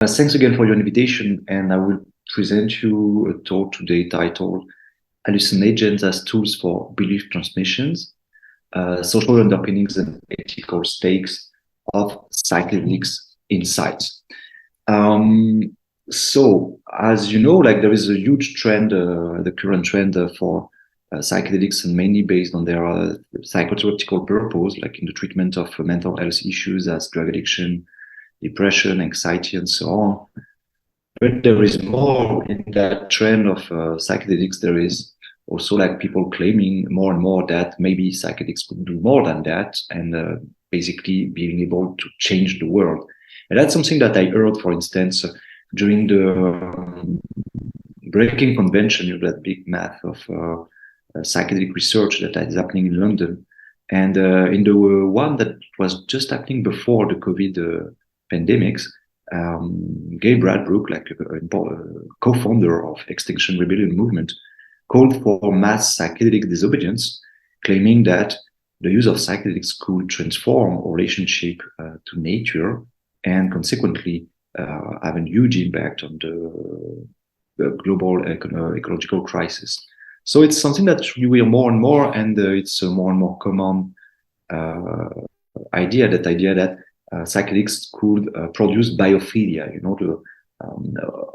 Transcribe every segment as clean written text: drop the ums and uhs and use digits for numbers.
Thanks again for your invitation, and I will present you a talk today titled Hallucinogens as Tools for Belief Transmissions, Social Underpinnings and Ethical Stakes of Psychedelics Insights. As you know, like there is a huge trend, the current trend for psychedelics, and mainly based on their psychotherapeutical purpose, like in the treatment of mental health issues as drug addiction, depression, anxiety, and so on. But there is more in that trend of psychedelics. There is also like people claiming more and more that maybe psychedelics could do more than that, and basically being able to change the world. And that's something that I heard, for instance, during the Breaking Convention, that big math of psychedelic research that is happening in London. And in the one that was just happening before the COVID pandemics, Gabe Bradbrook, like a co-founder of Extinction Rebellion movement, called for mass psychedelic disobedience, claiming that the use of psychedelics could transform our relationship to nature and consequently have a huge impact on the global ecological crisis. So it's something that you hear more and more, and it's a more and more common idea that psychedelics could produce biophilia,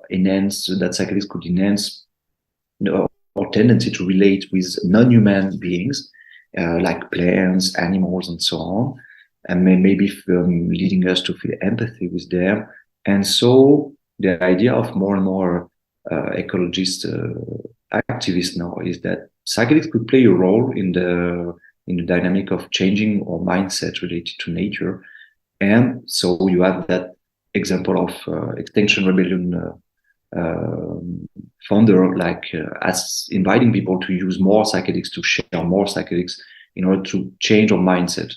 enhance, that psychedelics could enhance our tendency to relate with non-human beings, like plants, animals, and so on, and maybe leading us to feel empathy with them. And so the idea of more and more ecologist activists now is that psychedelics could play a role in the dynamic of changing our mindset related to nature. And so you have that example of Extinction Rebellion founder, as inviting people to use more psychedelics, to share more psychedelics in order to change our mindset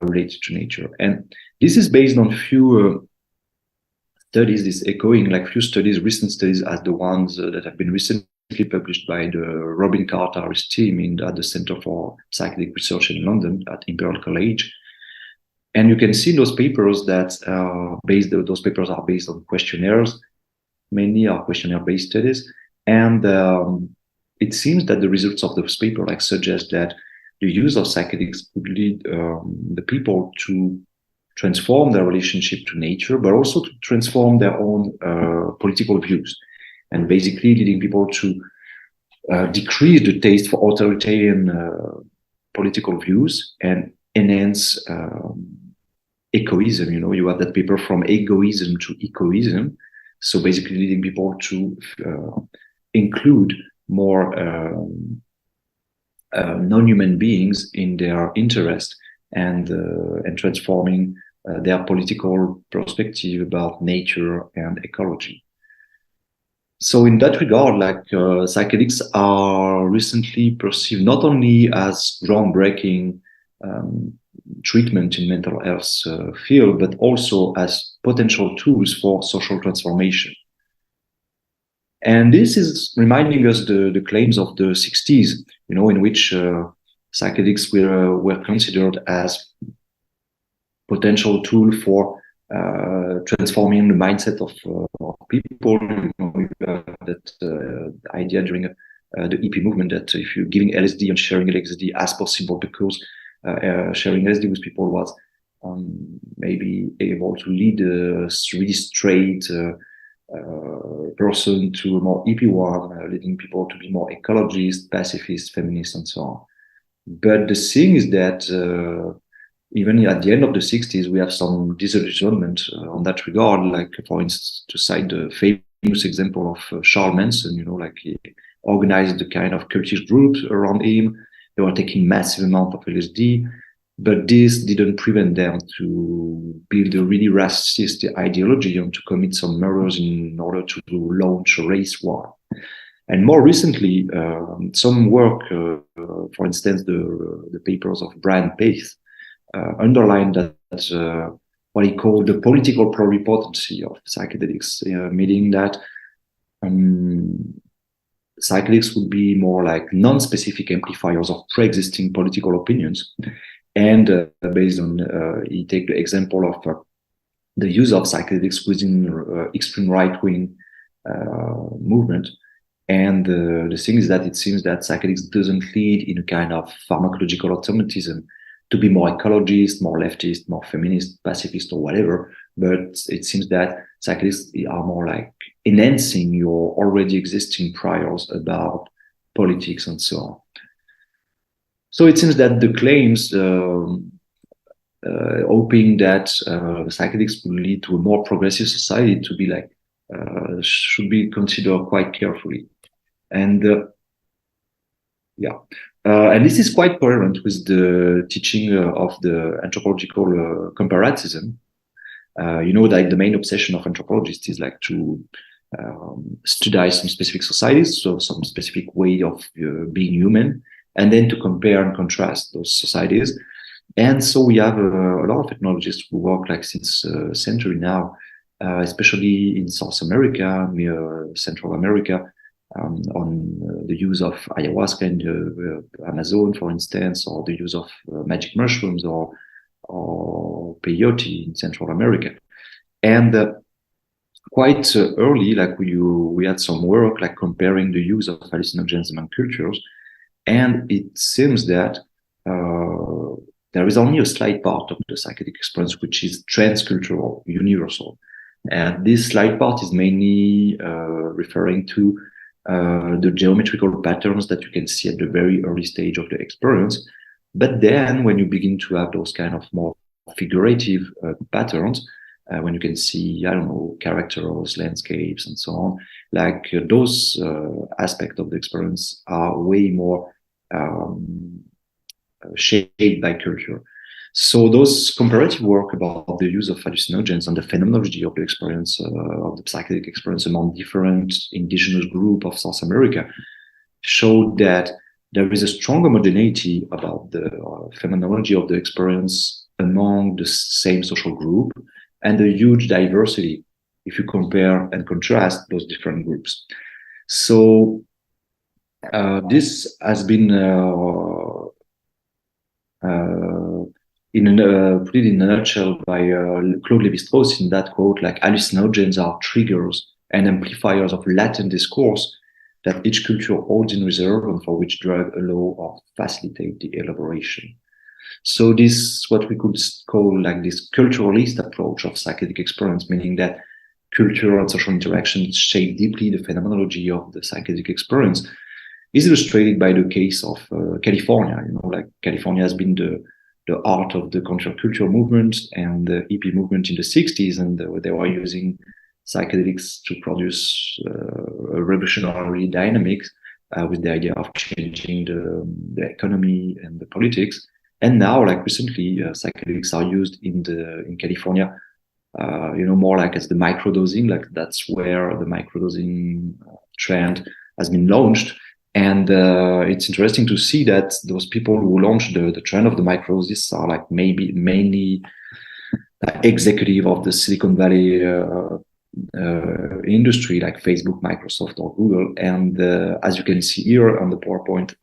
related to nature. And this is based on few studies, this echoing like few studies, recent studies, as the ones that have been recently published by the Robin Carter's team at the Center for Psychedelic Research in London at Imperial College. And you can see those papers that those papers are based on questionnaires, mainly are questionnaire-based studies. And it seems that the results of those papers suggest that the use of psychedelics could lead the people to transform their relationship to nature, but also to transform their own political views, and basically leading people to decrease the taste for authoritarian political views and enhance egoism. You have that paper From Egoism to Ecoism. So basically leading people to include more non-human beings in their interest, and transforming their political perspective about nature and ecology. So in that regard, psychedelics are recently perceived not only as groundbreaking treatment in mental health field, but also as potential tools for social transformation. And this is reminding us the claims of the 60s, in which psychedelics were considered as potential tool for transforming the mindset of people. That idea during the hippie movement that if you're giving LSD and sharing LSD as possible, because sharing LSD with people was maybe able to lead a really straight person to a more hippie one, leading people to be more ecologist, pacifist, feminist, and so on. But the thing is that even at the end of the 60s, we have some disillusionment on that regard. Like, for instance, to cite the famous example of Charles Manson, he organized the kind of cultist groups around him. They were taking massive amount of LSD, but this didn't prevent them to build a really racist ideology and to commit some murders in order to launch a race war. And more recently, some work, for instance, the papers of Brian Pace, underlined that what he called the political pluripotency of psychedelics, meaning that psychedelics would be more like non-specific amplifiers of pre-existing political opinions. And based on, he take the example of the use of psychedelics within extreme right-wing movement. And the thing is that it seems that psychedelics doesn't lead in a kind of pharmacological automatism to be more ecologist, more leftist, more feminist, pacifist, or whatever. But it seems that psychedelics are more like enhancing your already existing priors about politics and so on. So it seems that the claims hoping that psychedelics will lead to a more progressive society to be like should be considered quite carefully. And and this is quite coherent with the teaching of the anthropological comparatism. Like the main obsession of anthropologists is like to study some specific societies, so some specific way of being human, and then to compare and contrast those societies. And so we have a lot of ethnologists who work like since a century now, especially in South America, near Central America, on the use of ayahuasca in the Amazon, for instance, or the use of magic mushrooms or peyote in Central America. And quite early, like we had some work like comparing the use of hallucinogens among cultures, and it seems that there is only a slight part of the psychedelic experience which is transcultural, universal. And this slight part is mainly referring to the geometrical patterns that you can see at the very early stage of the experience. But then when you begin to have those kind of more figurative patterns, when you can see, I don't know, characters, landscapes, and so on, like those aspects of the experience are way more shaped by culture. So those comparative work about the use of hallucinogens and the phenomenology of the experience, of the psychedelic experience among different indigenous groups of South America, showed that there is a strong homogeneity about the phenomenology of the experience among the same social group, and a huge diversity if you compare and contrast those different groups. So this has been put it in a nutshell by Claude Lévi-Strauss in that quote, like hallucinogens are triggers and amplifiers of latent discourse that each culture holds in reserve and for which drug allow or facilitate the elaboration. So this is what we could call like this culturalist approach of psychedelic experience, meaning that culture and social interaction shape deeply the phenomenology of the psychedelic experience, is illustrated by the case of California. Like California has been the art of the counterculture movement and the hippie movement in the 60s, and they were using psychedelics to produce a revolutionary dynamics with the idea of changing the economy and the politics. And now, like recently, psychedelics are used in California, more like as the microdosing, like that's where the microdosing trend has been launched. And it's interesting to see that those people who launched the trend of the microdoses are like maybe mainly executive of the Silicon Valley industry, like Facebook, Microsoft, or Google. And as you can see here on the PowerPoint,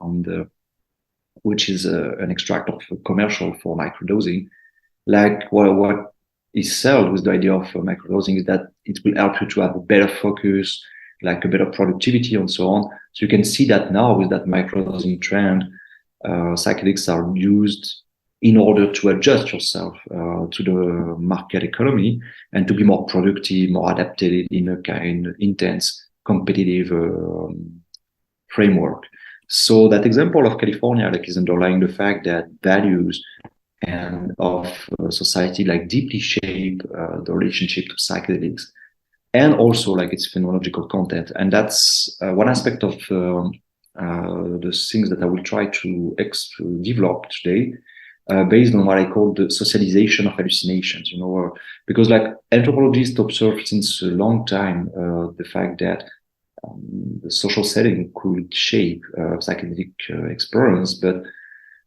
which is an extract of a commercial for microdosing, like what is sold with the idea of microdosing is that it will help you to have a better focus, like a better productivity and so on. So you can see that now with that microdosing trend, psychedelics are used in order to adjust yourself to the market economy and to be more productive, more adapted in a kind of intense competitive framework. So that example of California like is underlying the fact that values and of society like deeply shape the relationship to psychedelics, and also like its phenomenological content. And that's one aspect of the things that I will try to develop today, based on what I call the socialization of hallucinations, because like anthropologists observe since a long time the fact that the social setting could shape psychedelic experience, but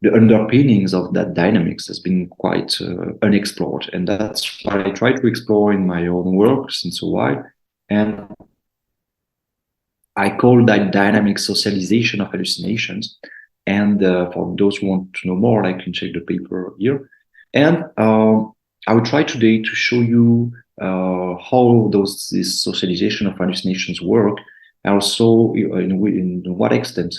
the underpinnings of that dynamics has been quite unexplored. And that's what I try to explore in my own work since a while. And I call that dynamic socialization of hallucinations. And for those who want to know more, I can check the paper here. And I will try today to show you how this socialization of hallucinations work, and also in what extent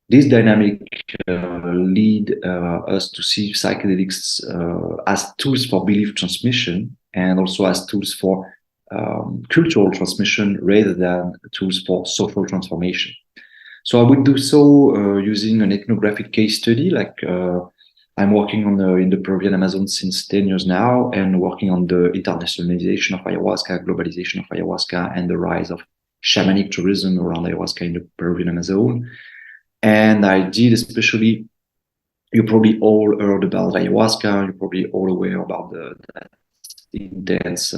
this dynamic lead us to see psychedelics as tools for belief transmission and also as tools for cultural transmission rather than tools for social transformation. So I would do so using an ethnographic case study. Like I'm working on in the Peruvian Amazon since 10 years now, and working on the internationalization of ayahuasca, globalization of ayahuasca, and the rise of shamanic tourism around ayahuasca in the Peruvian Amazon. And I did especially, you probably all heard about ayahuasca, you're probably all aware about the intense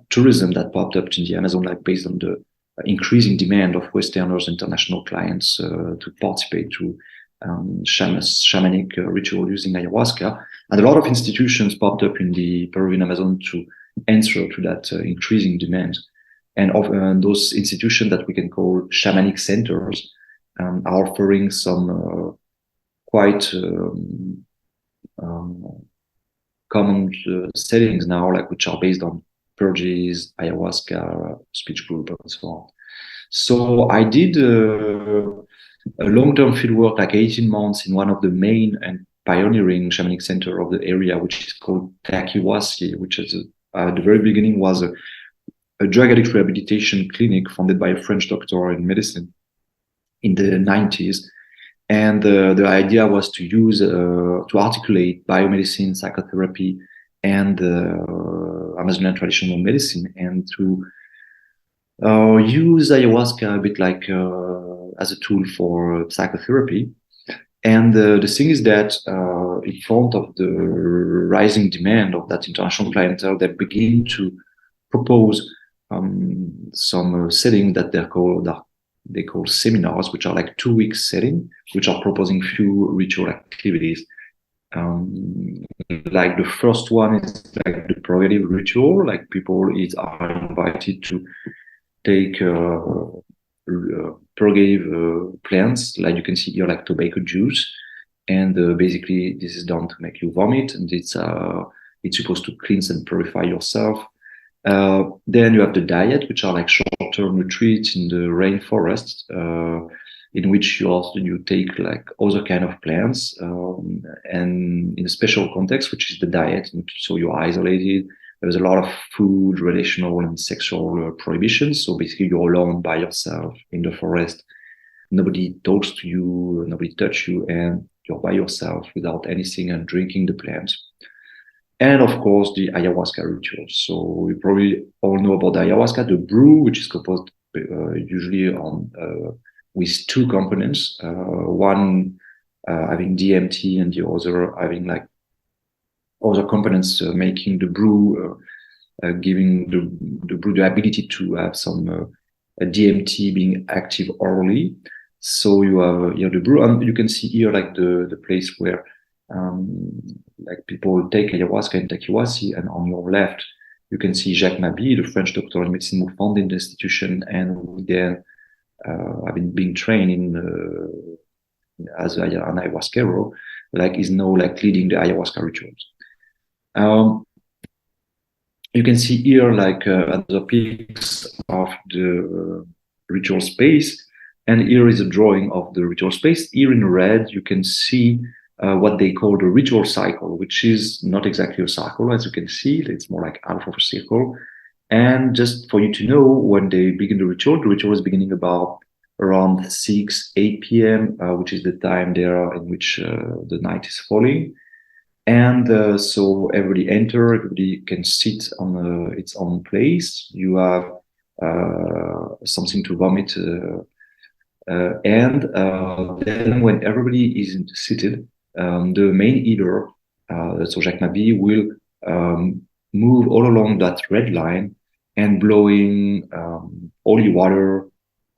tourism that popped up in the Amazon, like based on the increasing demand of Westerners, international clients to participate to shamanic ritual using ayahuasca. And a lot of institutions popped up in the Peruvian Amazon to answer to that increasing demand. And those institutions that we can call shamanic centers are offering some quite common settings now, like which are based on purges, ayahuasca, speech group, and so on. So I did a long-term fieldwork, like 18 months, in one of the main and pioneering shamanic center of the area, which is called Takiwasi, which is at the very beginning was a drug addict rehabilitation clinic founded by a French doctor in medicine in the 90s. And the idea was to use, to articulate biomedicine, psychotherapy, and Amazonian traditional medicine, and to use ayahuasca a bit like as a tool for psychotherapy. And the thing is that in front of the rising demand of that international clientele, they begin to propose some settings that they call seminars, which are like 2 week setting, which are proposing few ritual activities. Like the first one is like the purgative ritual, like people are invited to take purgative plants, like you can see here, like tobacco juice, and basically this is done to make you vomit, and it's supposed to cleanse and purify yourself. Then you have the diet, which are like short-term retreats in the rainforest, in which you take like other kind of plants, and in a special context, which is the diet. So you're isolated. There's a lot of food, relational, and sexual prohibitions. So basically, you're alone by yourself in the forest. Nobody talks to you, nobody touches you, and you're by yourself without anything and drinking the plants. And of course, the ayahuasca rituals. So you probably all know about the ayahuasca, the brew, which is composed usually with two components, one having DMT and the other having like other components making the brew, giving the brew the ability to have some DMT being active orally. So you have here the brew, and you can see here like the place where like people take ayahuasca in Takiwasi, and on your left you can see Jacques Mabi, the French doctor in medicine who founded the institution, and then I've been being trained in as an ayahuasquero, like is now like leading the ayahuasca rituals. You can see here like at the peaks of the ritual space, and here is a drawing of the ritual space. Here in red you can see what they call the ritual cycle, which is not exactly a circle, as you can see. It's more like half of a circle. And just for you to know, when they begin the ritual is beginning about around 6, 8 p.m., which is the time there in which the night is falling. And so everybody can sit on its own place. You have something to vomit. And then when everybody is seated, the main eater, so Jacques Mabi, will move all along that red line and blowing holy water,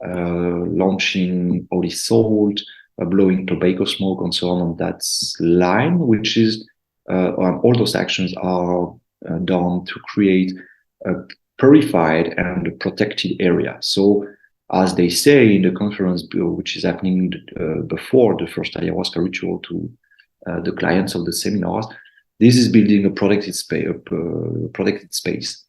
launching holy salt, blowing tobacco smoke, and so on that line, which is all those actions are done to create a purified and protected area. So as they say in the conference, which is happening before the first ayahuasca ritual to the clients of the seminars, This is building a protected space.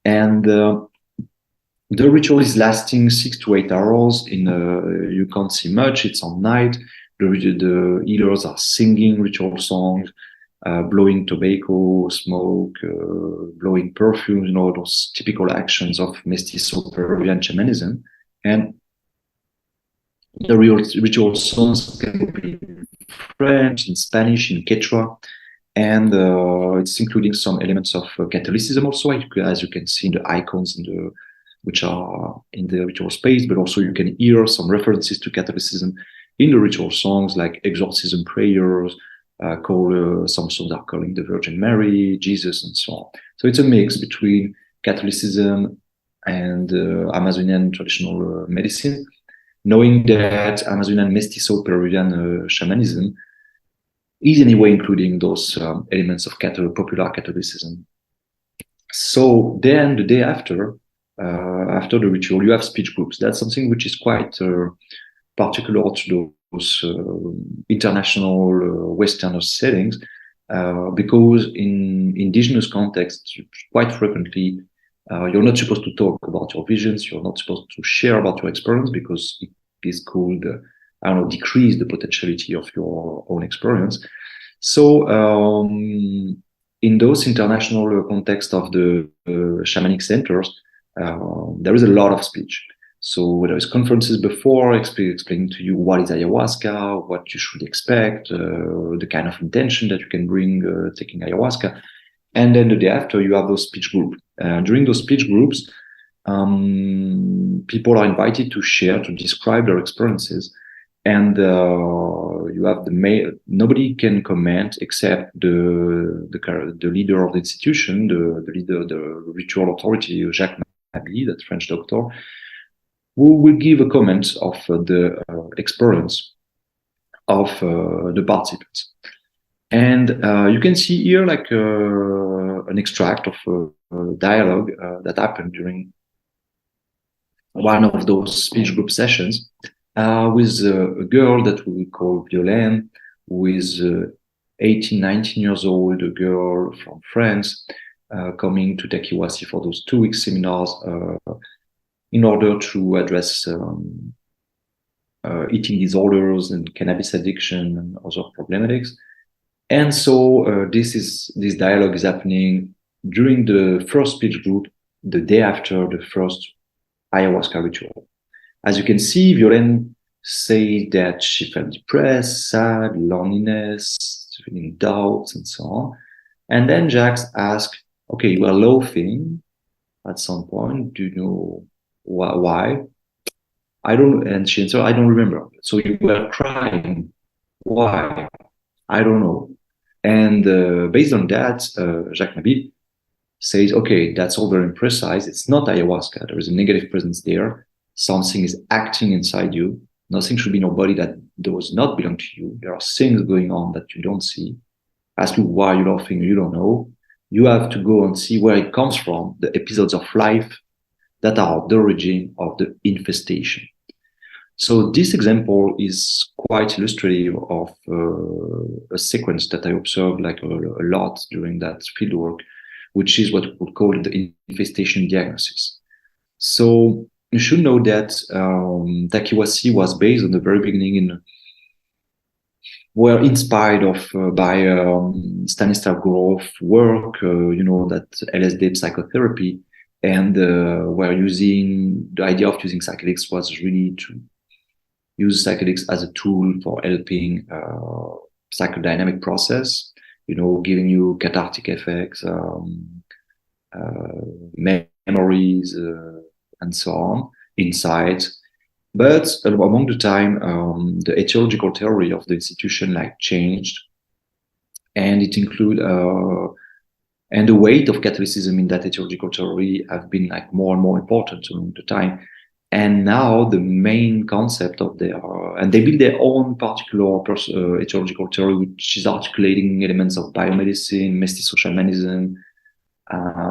And the ritual is lasting 6 to 8 hours. You can't see much, it's on night. The healers are singing ritual songs, blowing tobacco, smoke, blowing perfume, those typical actions of mestizo Peruvian shamanism. And the ritual songs can be in French, in Spanish, in Quechua, and it's including some elements of Catholicism also, as you can see in the icons which are in the ritual space, but also you can hear some references to Catholicism in the ritual songs, like exorcism prayers, some songs are calling the Virgin Mary, Jesus, and so on. So it's a mix between Catholicism and Amazonian traditional medicine, knowing that Amazonian mestizo Peruvian shamanism is anyway including those elements of popular Catholicism. So then the day after the ritual, you have speech groups. That's something which is quite particular to those international Western settings, because in indigenous contexts, quite frequently, you're not supposed to talk about your visions. You're not supposed to share about your experience, because it is called, decrease the potentiality of your own experience. So in those international contexts of the shamanic centers, there is a lot of speech. So there is conferences before explaining to you what is ayahuasca, what you should expect, the kind of intention that you can bring taking ayahuasca. And then the day after, you have those speech groups. During those speech groups, people are invited to share, to describe their experiences. And you have nobody can comment except the leader of the institution, the ritual authority, Jacques Mabi, that French doctor, who will give a comment of the experience of the participants. And you can see here like an extract of a dialogue that happened during one of those speech group sessions with a girl that we call Violaine, who is 18, 19 years old, a girl from France, coming to take Iwasi for those 2-week seminars in order to address eating disorders and cannabis addiction and other problematics. And so this dialogue is happening during the first speech group, the day after the first ayahuasca ritual. As you can see, Violaine said that she felt depressed, sad, loneliness, feeling doubts, and so on. And then Jacques asked, okay, you were laughing at some point. Do you know why? I don't, and she answered, I don't remember. So you were crying. Why? I don't know. And based on that, Jacques Mabi says, okay, that's all very imprecise. It's not ayahuasca. There is a negative presence there. Something is acting inside you. Nothing should be in your body that does not belong to you. There are things going on that you don't see. Ask you why you're laughing, you don't know. You have to go and see where it comes from, the episodes of life that are the origin of the infestation. So this example is quite illustrative of a sequence that I observed like a lot during that fieldwork, which is what we would call the infestation diagnosis. So you should know that Takiwasi was based on the very beginning were inspired by Stanislav Grof work, that LSD psychotherapy, and the idea of using psychedelics was really to use psychedelics as a tool for helping psychodynamic process, giving you cathartic effects, memories, and so on, insights. But along the time, the etiological theory of the institution changed, and it include and the weight of Catholicism in that etiological theory have been more and more important along the time. And now the main concept of and they build their own particular etiological theory, which is articulating elements of biomedicine, mestizo shamanism,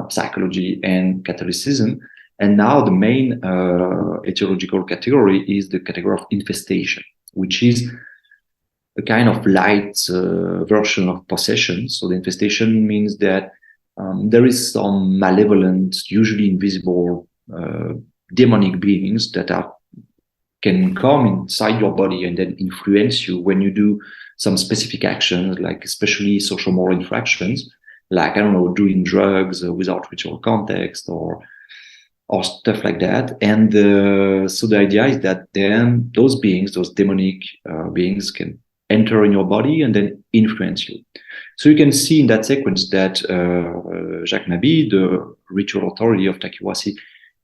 psychology, and Catholicism. And now the main etiological category is the category of infestation, which is a kind of light version of possession. So the infestation means that there is some malevolent, usually invisible, demonic beings that can come inside your body and then influence you when you do some specific actions, like especially social moral infractions, like, I don't know, doing drugs without ritual context or stuff like that. And so the idea is that then those beings, those demonic beings, can enter in your body and then influence you. So you can see in that sequence that Jacques Mabi, the ritual authority of Takiwasi,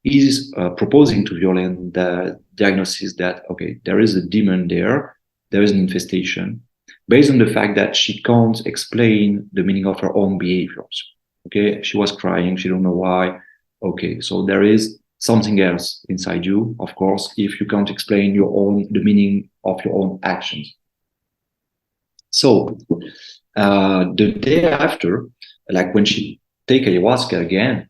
is proposing to Violaine the diagnosis that, okay, there is a demon there is an infestation, based on the fact that she can't explain the meaning of her own behaviors. Okay, she was crying, she don't know why. Okay, so there is something else inside you, of course, if you can't explain the meaning of your own actions. So the day after, like when she take ayahuasca again,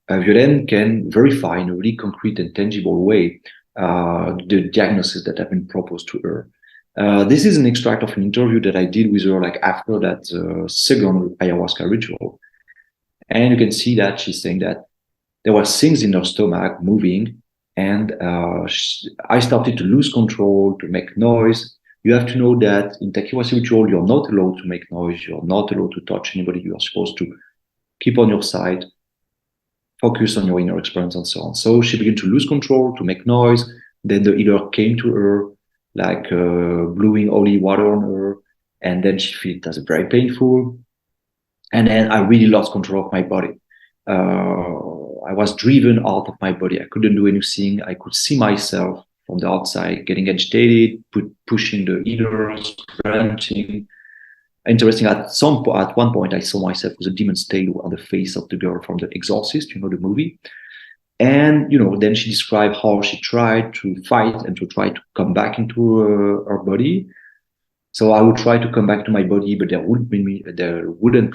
Violaine can verify in a really concrete and tangible way the diagnosis that have been proposed to her. This is an extract of an interview that I did with her like after that second ayahuasca ritual. And you can see that she's saying that there were things in her stomach moving, and I started to lose control, to make noise. You have to know that in Takiwasi ritual, you're not allowed to make noise. You're not allowed to touch anybody. You are supposed to keep on your side, focus on your inner experience, and so on. So she began to lose control, to make noise. Then the healer came to her, like blowing holy water on her, and then she felt it as very painful. And then I really lost control of my body. I was driven out of my body. I couldn't do anything. I could see myself from the outside, getting agitated, pushing the healers, ranting. Interesting, at one point, I saw myself with a demon's tail on the face of the girl from The Exorcist, you know, the movie. And, you know, then she described how she tried to fight and to try to come back into her body. So I would try to come back to my body, but they wouldn't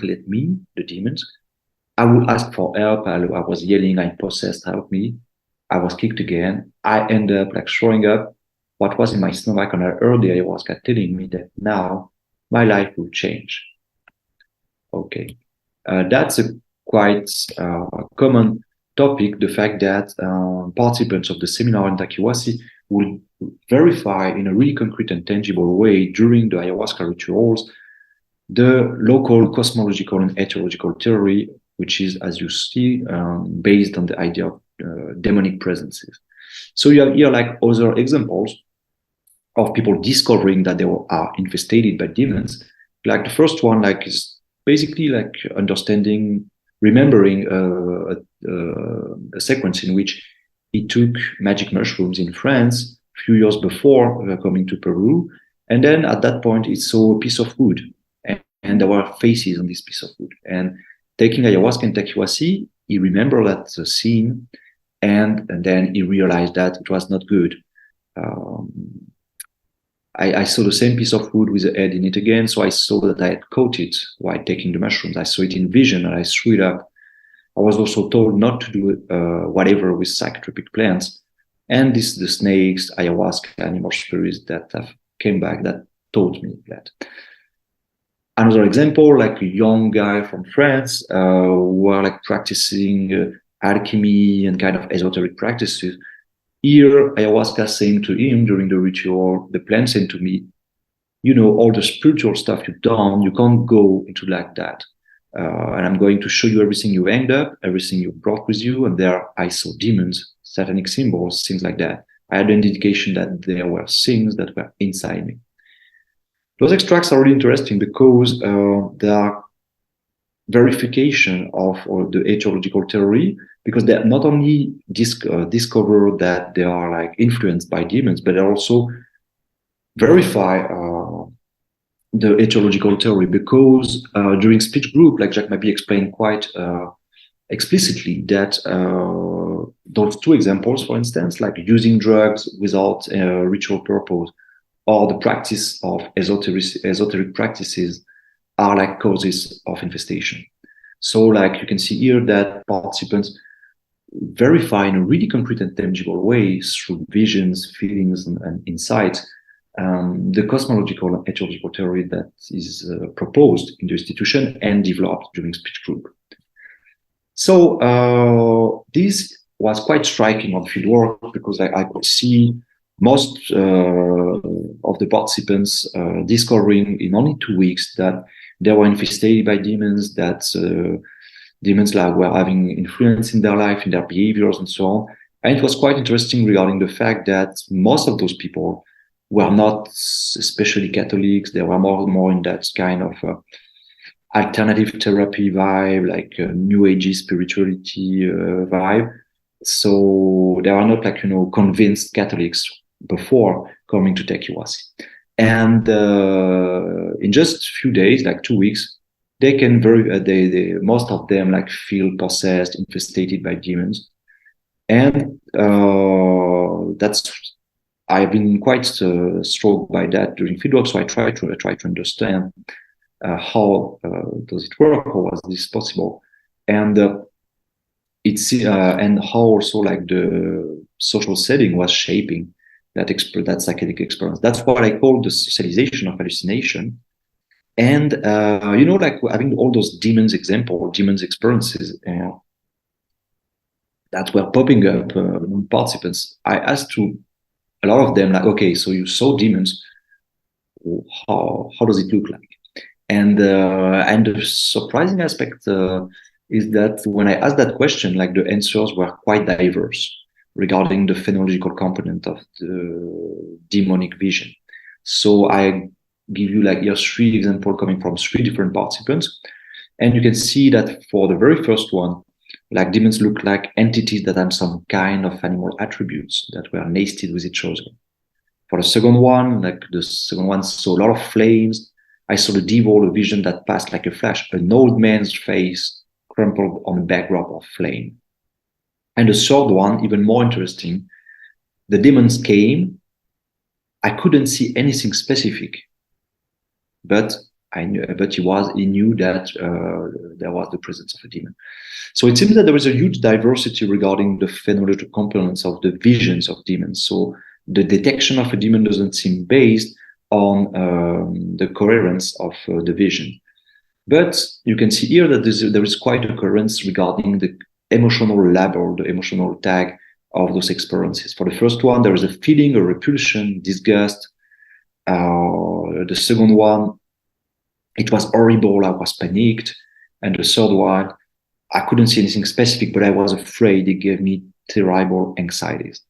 let me, the demons. I would ask for help. I was yelling, I'm possessed, help me. I was kicked again. I ended up like throwing up what was in my stomach, and I heard the ayahuasca telling me that now my life will change. Okay. That's a quite common topic, the fact that participants of the seminar in Takiwasi will verify in a really concrete and tangible way during the ayahuasca rituals the local cosmological and ethological theory, which is, as you see, based on the idea of demonic presences. So you have here like other examples of people discovering that they are infested by demons. Like the first one, like is basically like remembering a sequence in which he took magic mushrooms in France a few years before coming to Peru. And then at that point, he saw a piece of wood, and there were faces on this piece of wood. And taking ayahuasca and Takiwasi, he remembered that scene, and then he realized that it was not good. I saw the same piece of wood with a head in it again, so I saw that I had caught it while taking the mushrooms. I saw it in vision, and I threw it up. I was also told not to do whatever with psychotropic plants. And this is the snakes, ayahuasca, animal spirits that have came back that taught me that. Another example, like a young guy from France who were like practicing alchemy and kind of esoteric practices. Here, ayahuasca saying to him during the ritual, the plant saying to me, you know, all the spiritual stuff you've done, you can't go into like that. And I'm going to show you everything you hanged up, everything you brought with you. And there I saw demons, satanic symbols, things like that. I had an indication that there were things that were inside me. Those extracts are really interesting because they are verification of the ethological theory, because they not only discover that they are like influenced by demons, but they also verify the ethological theory, because during speech group, like Jacques Mabi explained quite explicitly that those two examples, for instance, like using drugs without ritual purpose, or the practice of esoteric practices, are like causes of infestation. So like you can see here that participants verify in a really concrete and tangible way through visions, feelings, and insights the cosmological and etiological theory that is proposed in the institution and developed during speech group. So this was quite striking on fieldwork because I could see most of the participants discovering in only 2 weeks that they were infested by demons, that demons like were having influence in their life, in their behaviors, and so on. And it was quite interesting regarding the fact that most of those people were not especially Catholics. They were more in that kind of alternative therapy vibe, like New Age spirituality vibe. So they are not like, convinced Catholics before coming to take ayahuasca. And in just a few days, like 2 weeks, they can most of them like feel possessed, infested by demons. And I've been quite struck by that during fieldwork. So I try to understand how does it work, how was this possible, and and how also like the social setting was shaping that psychedelic experience. That's what I call the socialization of hallucination. And like having all those demons experiences that were popping up among participants, I asked to a lot of them, like, okay, so you saw demons, how does it look like? And the surprising aspect is that when I asked that question, like the answers were quite diverse regarding the phenomenological component of the demonic vision. So I give you like here 3 examples coming from 3 different participants. And you can see that for the very first one, like demons look like entities that have some kind of animal attributes that were nested with each other. For the second one, saw a lot of flames. I saw the devil, a vision that passed like a flash, an old man's face crumpled on a backdrop of flame. And the third one, even more interesting, the demons came. I couldn't see anything specific, but he knew that there was the presence of a demon. So it seems that there is a huge diversity regarding the phenomenological components of the visions of demons. So the detection of a demon doesn't seem based on the coherence of the vision. But you can see here that there is quite a coherence regarding the emotional label, the emotional tag of those experiences. For the first one, there is a feeling, a repulsion, disgust. The second one, it was horrible, I was panicked. And the third one, I couldn't see anything specific, but I was afraid. It gave me terrible anxieties.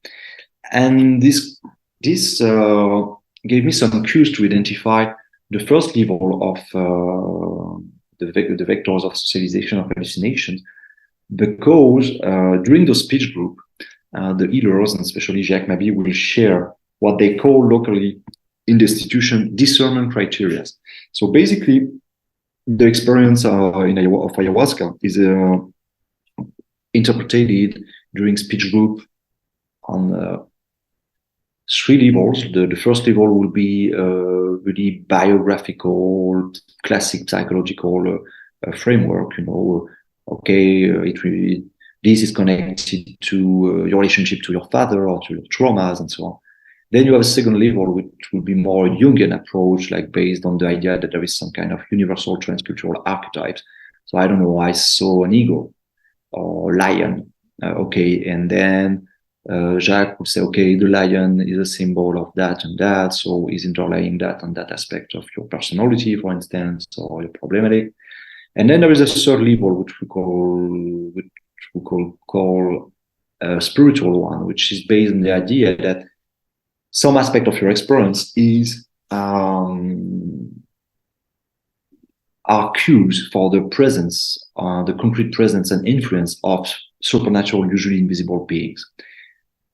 And this gave me some cues to identify the first level of the vectors of socialization of hallucinations, because during the speech group, the healers, and especially Jacques Mabi, will share what they call locally in the institution discernment criteria. So basically, the experience of ayahuasca is interpreted during speech group on 3 levels. The first level will be really biographical, classic psychological framework. Okay, this is connected to your relationship to your father or to your traumas and so on. Then you have a second level, which will be more Jungian approach, like based on the idea that there is some kind of universal transcultural archetypes. So I don't know, I saw an eagle or lion. Okay, and then Jacques would say, okay, the lion is a symbol of that and that, so is underlying that and that aspect of your personality, for instance, or your problematic. And then there is a third level, which we call a spiritual one, which is based on the idea that some aspect of your experience is are cues for the presence, the concrete presence and influence of supernatural, usually invisible beings.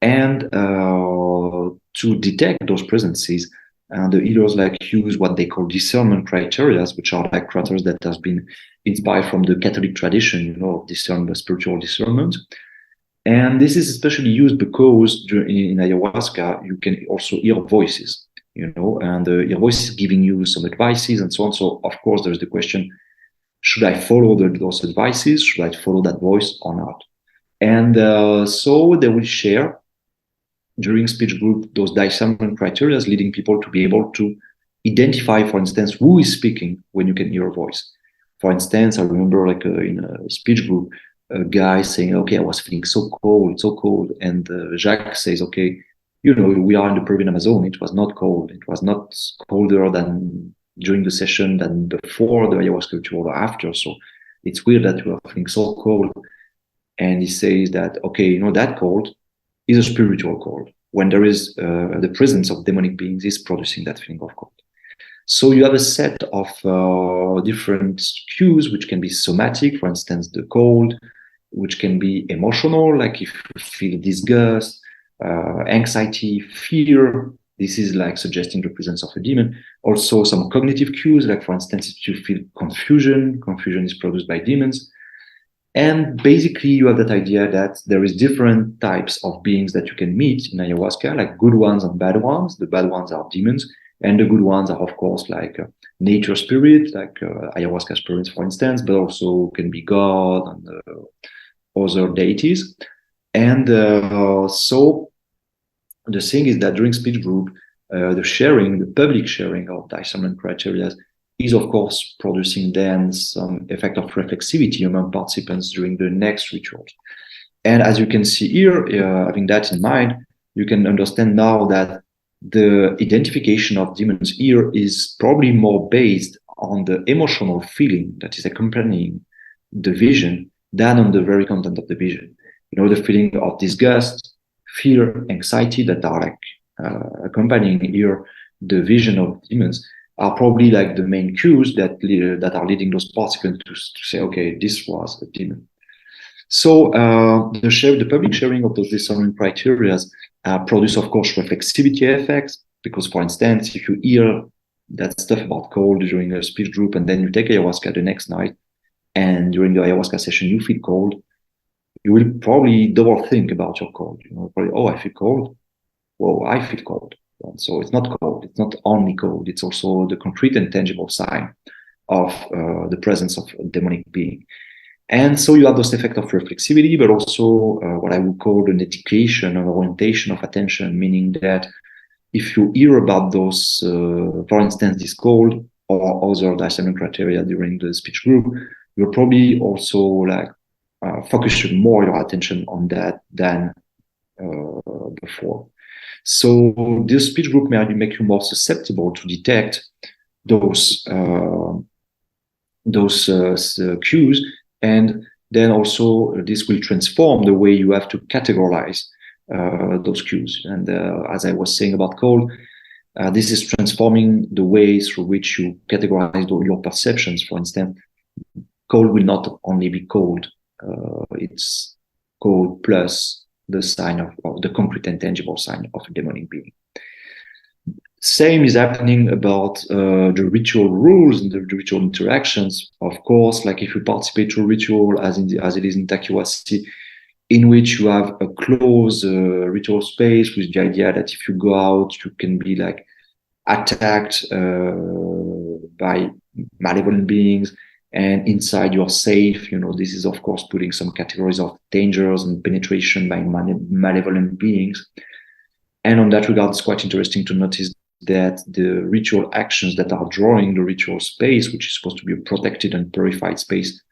And to detect those presences, the healers use what they call discernment criteria, which are like criteria that has been inspired from the Catholic tradition, of spiritual discernment. And this is especially used because in ayahuasca, you can also hear voices, and your voice is giving you some advices and so on. So, of course, there's the question, should I follow those advices? Should I follow that voice or not? And so they will share during speech group those discernment criteria leading people to be able to identify, for instance, who is speaking when you can hear a voice. For instance, I remember like in a speech group, a guy saying, okay, I was feeling so cold. And Jacques says, okay, you know, we are in the Peruvian Amazon. It was not cold. It was not colder than during the session than before the ayahuasca ritual or after. So it's weird that you are feeling so cold. And he says that, okay, you know, that cold is a spiritual cold. When there is the presence of demonic beings is producing that feeling of cold. So you have a set of different cues, which can be somatic, for instance, the cold, which can be emotional, like if you feel disgust, anxiety, fear. This is like suggesting the presence of a demon. Also some cognitive cues, like for instance, if you feel confusion is produced by demons. And basically you have that idea that there is different types of beings that you can meet in ayahuasca, like good ones and bad ones. The bad ones are demons, and the good ones are, of course, like nature spirits, like ayahuasca spirits, for instance, but also can be God and other deities. And so the thing is that during speech group, the public sharing of discernment criteria is, of course, producing then some effect of reflexivity among participants during the next rituals. And as you can see here, having that in mind, you can understand now that the identification of demons here is probably more based on the emotional feeling that is accompanying the vision than on the very content of the vision. You know, the feeling of disgust, fear, anxiety that are like accompanying here the vision of demons are probably like the main cues that are leading those participants to say, okay, this was a demon. So the public sharing of those discernment criteria produce, of course, reflexivity effects, because, for instance, if you hear that stuff about cold during a speech group and then you take ayahuasca the next night and during the ayahuasca session you feel cold, you will probably double think about your cold. You know, probably, oh, I feel cold. Whoa, I feel cold. And so it's not cold. It's not only cold. It's also the concrete and tangible sign of the presence of a demonic being. And so you have those effects of reflexivity, but also what I would call an education or orientation of attention, meaning that if you hear about those, for instance, this cold or other discernment criteria during the speech group, you're probably also like focusing more your attention on that than before. So this speech group may make you more susceptible to detect those cues, and then also this will transform the way you have to categorize those cues. And as I was saying about cold, this is transforming the ways through which you categorize your perceptions. For instance, cold will not only be cold, it's cold plus the sign of the concrete and tangible sign of a demonic being. Same is happening about the ritual rules and the ritual interactions. Of course, like if you participate to a ritual as it is in Takiwasi, in which you have a closed ritual space with the idea that if you go out, you can be like attacked by malevolent beings, and inside you're safe. You know, this is of course putting some categories of dangers and penetration by malevolent beings. And on that regard, it's quite interesting to notice that the ritual actions that are drawing the ritual space, which is supposed to be a protected and purified space,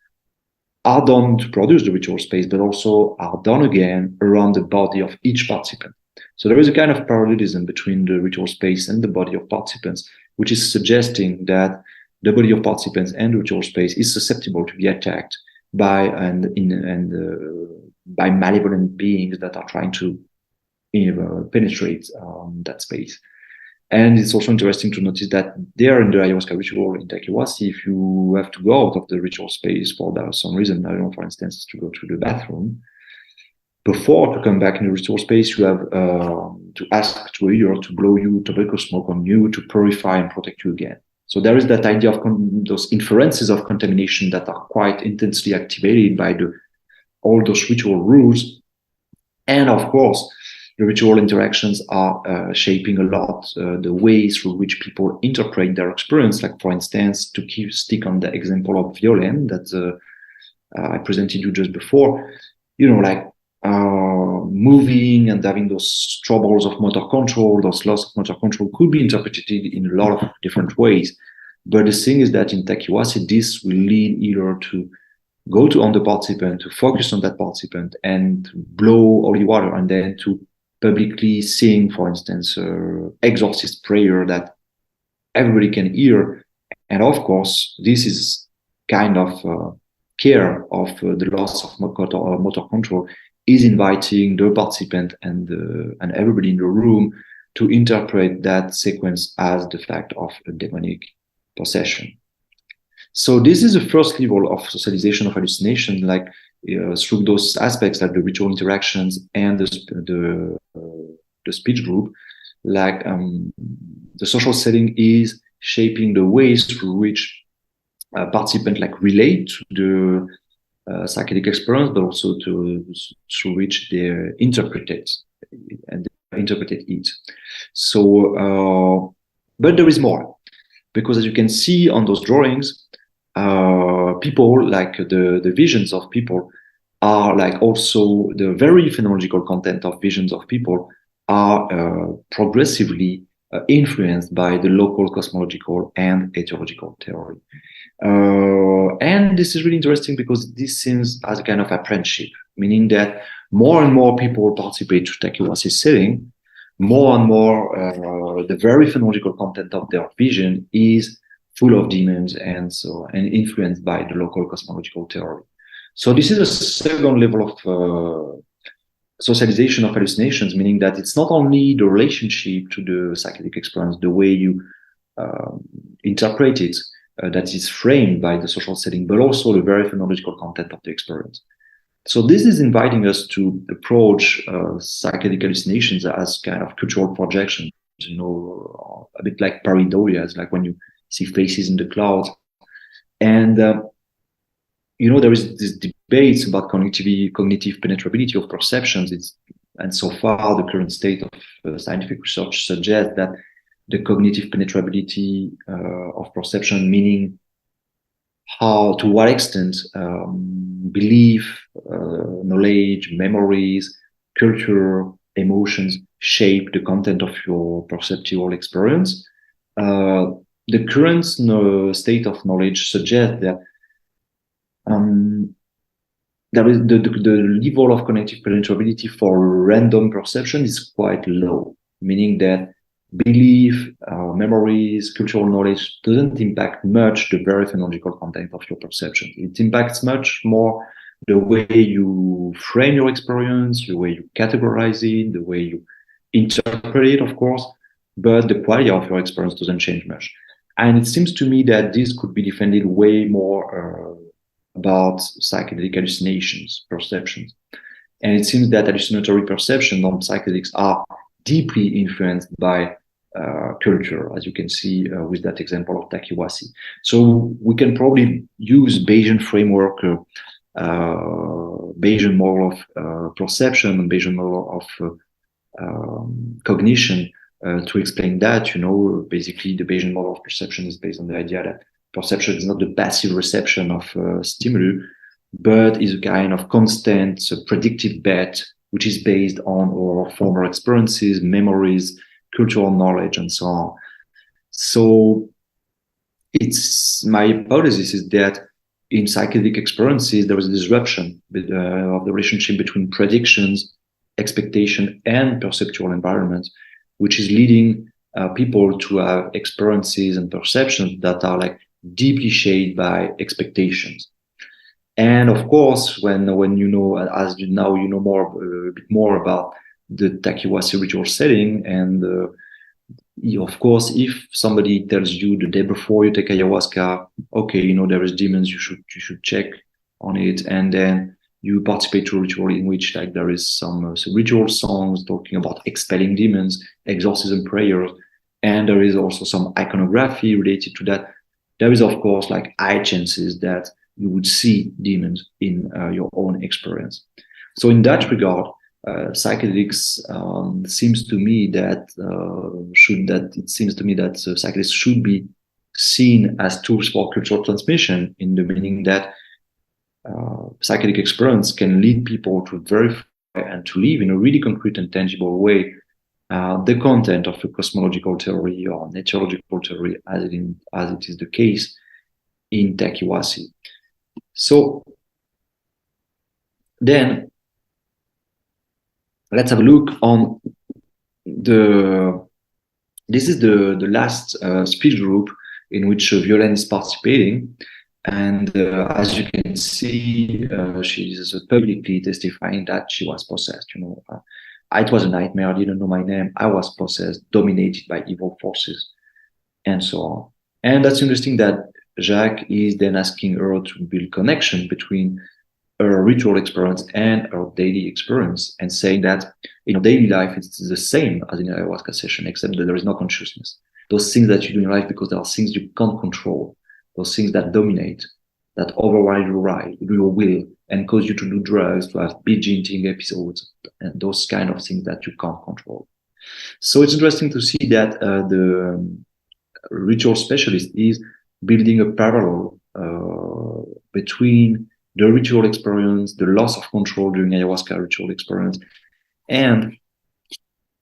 are done to produce the ritual space, but also are done again around the body of each participant. So there is a kind of parallelism between the ritual space and the body of participants, which is suggesting that the body of participants and the ritual space is susceptible to be attacked by by malevolent beings that are trying to penetrate that space. And it's also interesting to notice that there in the ayahuasca ritual in Takiwasi, if you have to go out of the ritual space for some reason, I don't know, for instance, to go to the bathroom, before to come back in the ritual space, you have to ask to a healer to blow you tobacco smoke on you to purify and protect you again. So there is that idea of those inferences of contamination that are quite intensely activated by all those ritual rules. And of course, the ritual interactions are shaping a lot the ways through which people interpret their experience. Like, for instance, to stick on the example of Violaine that I presented you just before, you know, like moving and having those troubles of motor control, those loss of motor control could be interpreted in a lot of different ways. But the thing is that in Takiwasi, this will lead either to go to on the participant, to focus on that participant and to blow holy water, and then to publicly sing, for instance, exorcist prayer that everybody can hear. And of course, this is kind of care of the loss of motor control is inviting the participant and everybody in the room to interpret that sequence as the fact of a demonic possession. So this is the first level of socialization of hallucination, like through those aspects, like the ritual interactions and the speech group. Like the social setting is shaping the ways through which participants like relate to the psychedelic experience, but also through which they interpret it and interpreted it. So, but there is more, because as you can see on those drawings, people, like the visions of people are like also the very phenomenological content of visions of people are progressively influenced by the local cosmological and etiological theory. And this is really interesting because this seems as a kind of apprenticeship, meaning that more and more people participate to Takiwasi setting, more and more the very phenomenological content of their vision is full of demons and influenced by the local cosmological theory. So this is a second level of socialization of hallucinations, meaning that it's not only the relationship to the psychedelic experience, the way you interpret it, that is framed by the social setting, but also the very phenomenological content of the experience. So this is inviting us to approach psychedelic hallucinations as kind of cultural projections, you know, a bit like pareidolia, like when you see faces in the clouds. And, you know, there is this debate about cognitive penetrability of perceptions. And so far, the current state of scientific research suggests that the cognitive penetrability of perception, meaning to what extent belief, knowledge, memories, culture, emotions shape the content of your perceptual experience. The current state of knowledge suggests that there is the level of cognitive penetrability for random perception is quite low, meaning that belief, memories, cultural knowledge doesn't impact much the very phenomenological content of your perception. It impacts much more the way you frame your experience, the way you categorize it, the way you interpret it, of course, but the quality of your experience doesn't change much. And it seems to me that this could be defended way more about psychedelic hallucinations, perceptions. And it seems that hallucinatory perceptions on psychedelics are deeply influenced by culture, as you can see with that example of Takiwasi. So we can probably use Bayesian framework, Bayesian model of perception and Bayesian model of cognition to explain that. You know, basically the Bayesian model of perception is based on the idea that perception is not the passive reception of stimuli, but is a kind of constant predictive bet, which is based on our former experiences, memories, cultural knowledge, and so on. So it's my hypothesis is that in psychedelic experiences, there is a disruption of the relationship between predictions, expectation, and perceptual environment, which is leading people to have experiences and perceptions that are like deeply shaped by expectations. And of course, when you know, as you now you know a bit more about the Takiwasi ritual setting, and of course, if somebody tells you the day before you take ayahuasca, okay, you know there is demons, you should check on it, and then you participate to a ritual in which like there is some ritual songs talking about expelling demons, exorcism prayers, and there is also some iconography related to that. There is of course like high chances that you would see demons in your own experience. So in that regard, psychedelics seems to me that psychedelics should be seen as tools for cultural transmission, in the meaning that psychedelic experience can lead people to very and to live in a really concrete and tangible way the content of a cosmological theory or meteorological theory, as it is the case in Takiwasi. So then let's have a look on this is the last speech group in which Violaine is participating. And as you can see, she is publicly testifying that she was possessed. It was a nightmare. I didn't know my name. I was possessed, dominated by evil forces, and so on. And that's interesting that Jacques is then asking her to build connection between her ritual experience and her daily experience, and saying that in daily life it's the same as in an ayahuasca session, except that there is no consciousness. Those things that you do in life, because there are things you can't control, those things that dominate, that override your will and cause you to do drugs, to have binge eating episodes, and those kind of things that you can't control. So it's interesting to see that the ritual specialist is building a parallel between the ritual experience, the loss of control during ayahuasca ritual experience, and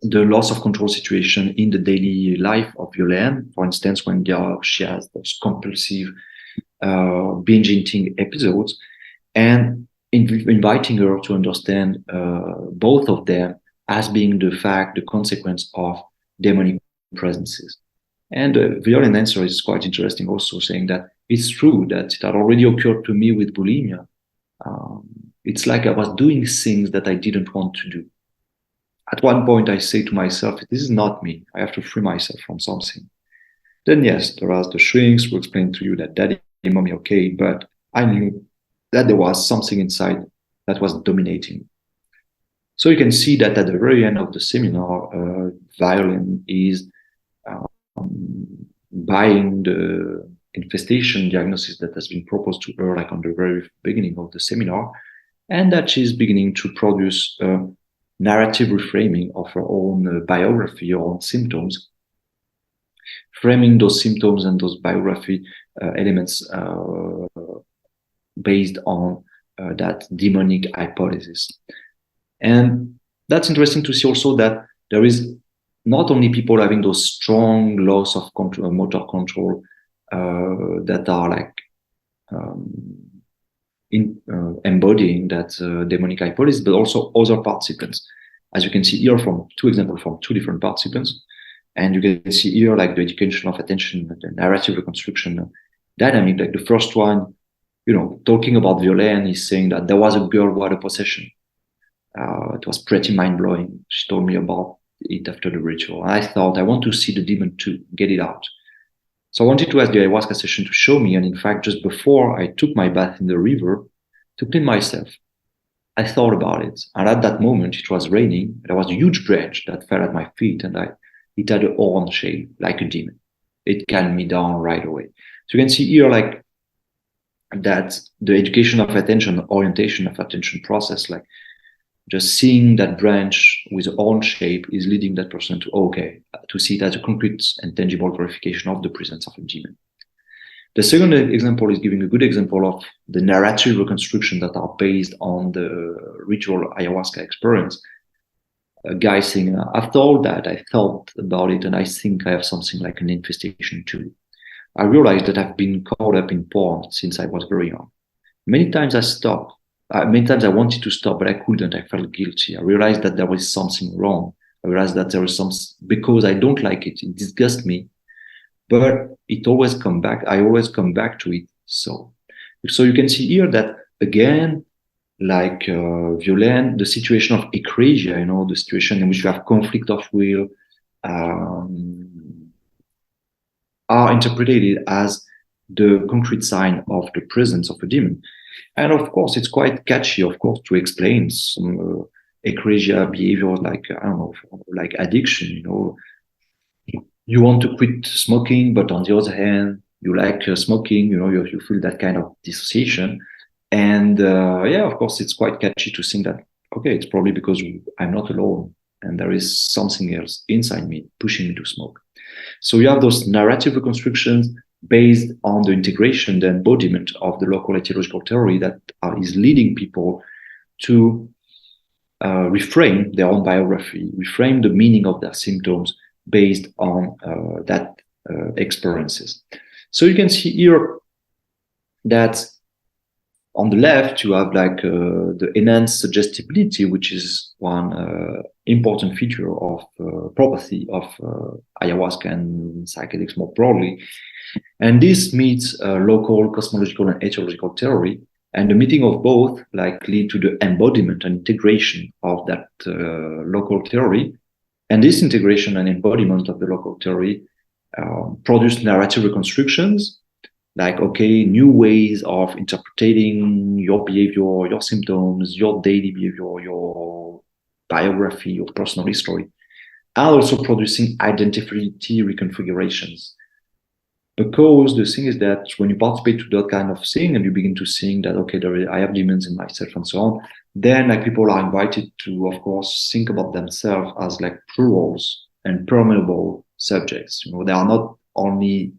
the loss of control situation in the daily life of Violaine. For instance, when she has those compulsive binge eating episodes, and inviting her to understand both of them as being the consequence of demonic presences. And Violaine answer is quite interesting, also saying that it's true that it had already occurred to me with bulimia. It's like I was doing things that I didn't want to do. At one point, I say to myself, this is not me. I have to free myself from something. Then yes, there are the shrinks who explain to you that daddy, mommy, okay, but I knew that there was something inside that was dominating. So you can see that at the very end of the seminar, Violaine is buying the infestation diagnosis that has been proposed to her, like on the very beginning of the seminar, and that she's beginning to produce narrative reframing of her own biography, her own symptoms, framing those symptoms and those biography elements based on that demonic hypothesis. And that's interesting to see also that there is not only people having those strong loss of control, motor control that are like embodying that demonic hypothesis, but also other participants. As you can see here from two examples from two different participants. And you can see here like the education of attention, the narrative reconstruction dynamic. Like the first one, talking about Violaine, is saying that there was a girl who had a possession. It was pretty mind-blowing. She told me about it after the ritual. I thought, I want to see the demon too, get it out. So I wanted to ask the ayahuasca session to show me. And in fact, just before I took my bath in the river to clean myself, I thought about it. And at that moment, it was raining. There was a huge branch that fell at my feet, and it had a horn shape, like a demon. It calmed me down right away. So you can see here, like, that the education of attention, orientation of attention process, like just seeing that branch with a horn shape is leading that person to see it as a concrete and tangible verification of the presence of a demon. The second example is giving a good example of the narrative reconstruction that are based on the ritual ayahuasca experience. A guy saying, after all that, I thought about it, and I think I have something like an infestation too. I realized that I've been caught up in porn since I was very young. Many times I stopped. Many times I wanted to stop, but I couldn't. I felt guilty. I realized that there was something wrong. I realized that there was because I don't like it. It disgusts me, but it always come back. I always come back to it. So you can see here that again, like Violaine, the situation of ecrasia, the situation in which you have conflict of will, are interpreted as the concrete sign of the presence of a demon. And of course, it's quite catchy, of course, to explain some ecrasia behavior, like, I don't know, like addiction, You want to quit smoking, but on the other hand, you like smoking, you feel that kind of dissociation. And of course, it's quite catchy to think that, okay, it's probably because I'm not alone and there is something else inside me pushing me to smoke. So you have those narrative reconstructions based on the integration, the embodiment of the local etiological theory that is leading people to reframe their own biography, reframe the meaning of their symptoms based on that experiences. So you can see here that on the left, you have like the enhanced suggestibility, which is one important feature of property of ayahuasca and psychedelics more broadly. And this meets local cosmological and etiological theory. And the meeting of both like lead to the embodiment and integration of that local theory. And this integration and embodiment of the local theory produce narrative reconstructions, like, okay, new ways of interpreting your behavior, your symptoms, your daily behavior, your biography, your personal history, and also producing identity reconfigurations. Because the thing is that when you participate to that kind of thing and you begin to think that, okay, I have demons in myself and so on, then like people are invited to, of course, think about themselves as like plurals and permeable subjects. You know, they are not only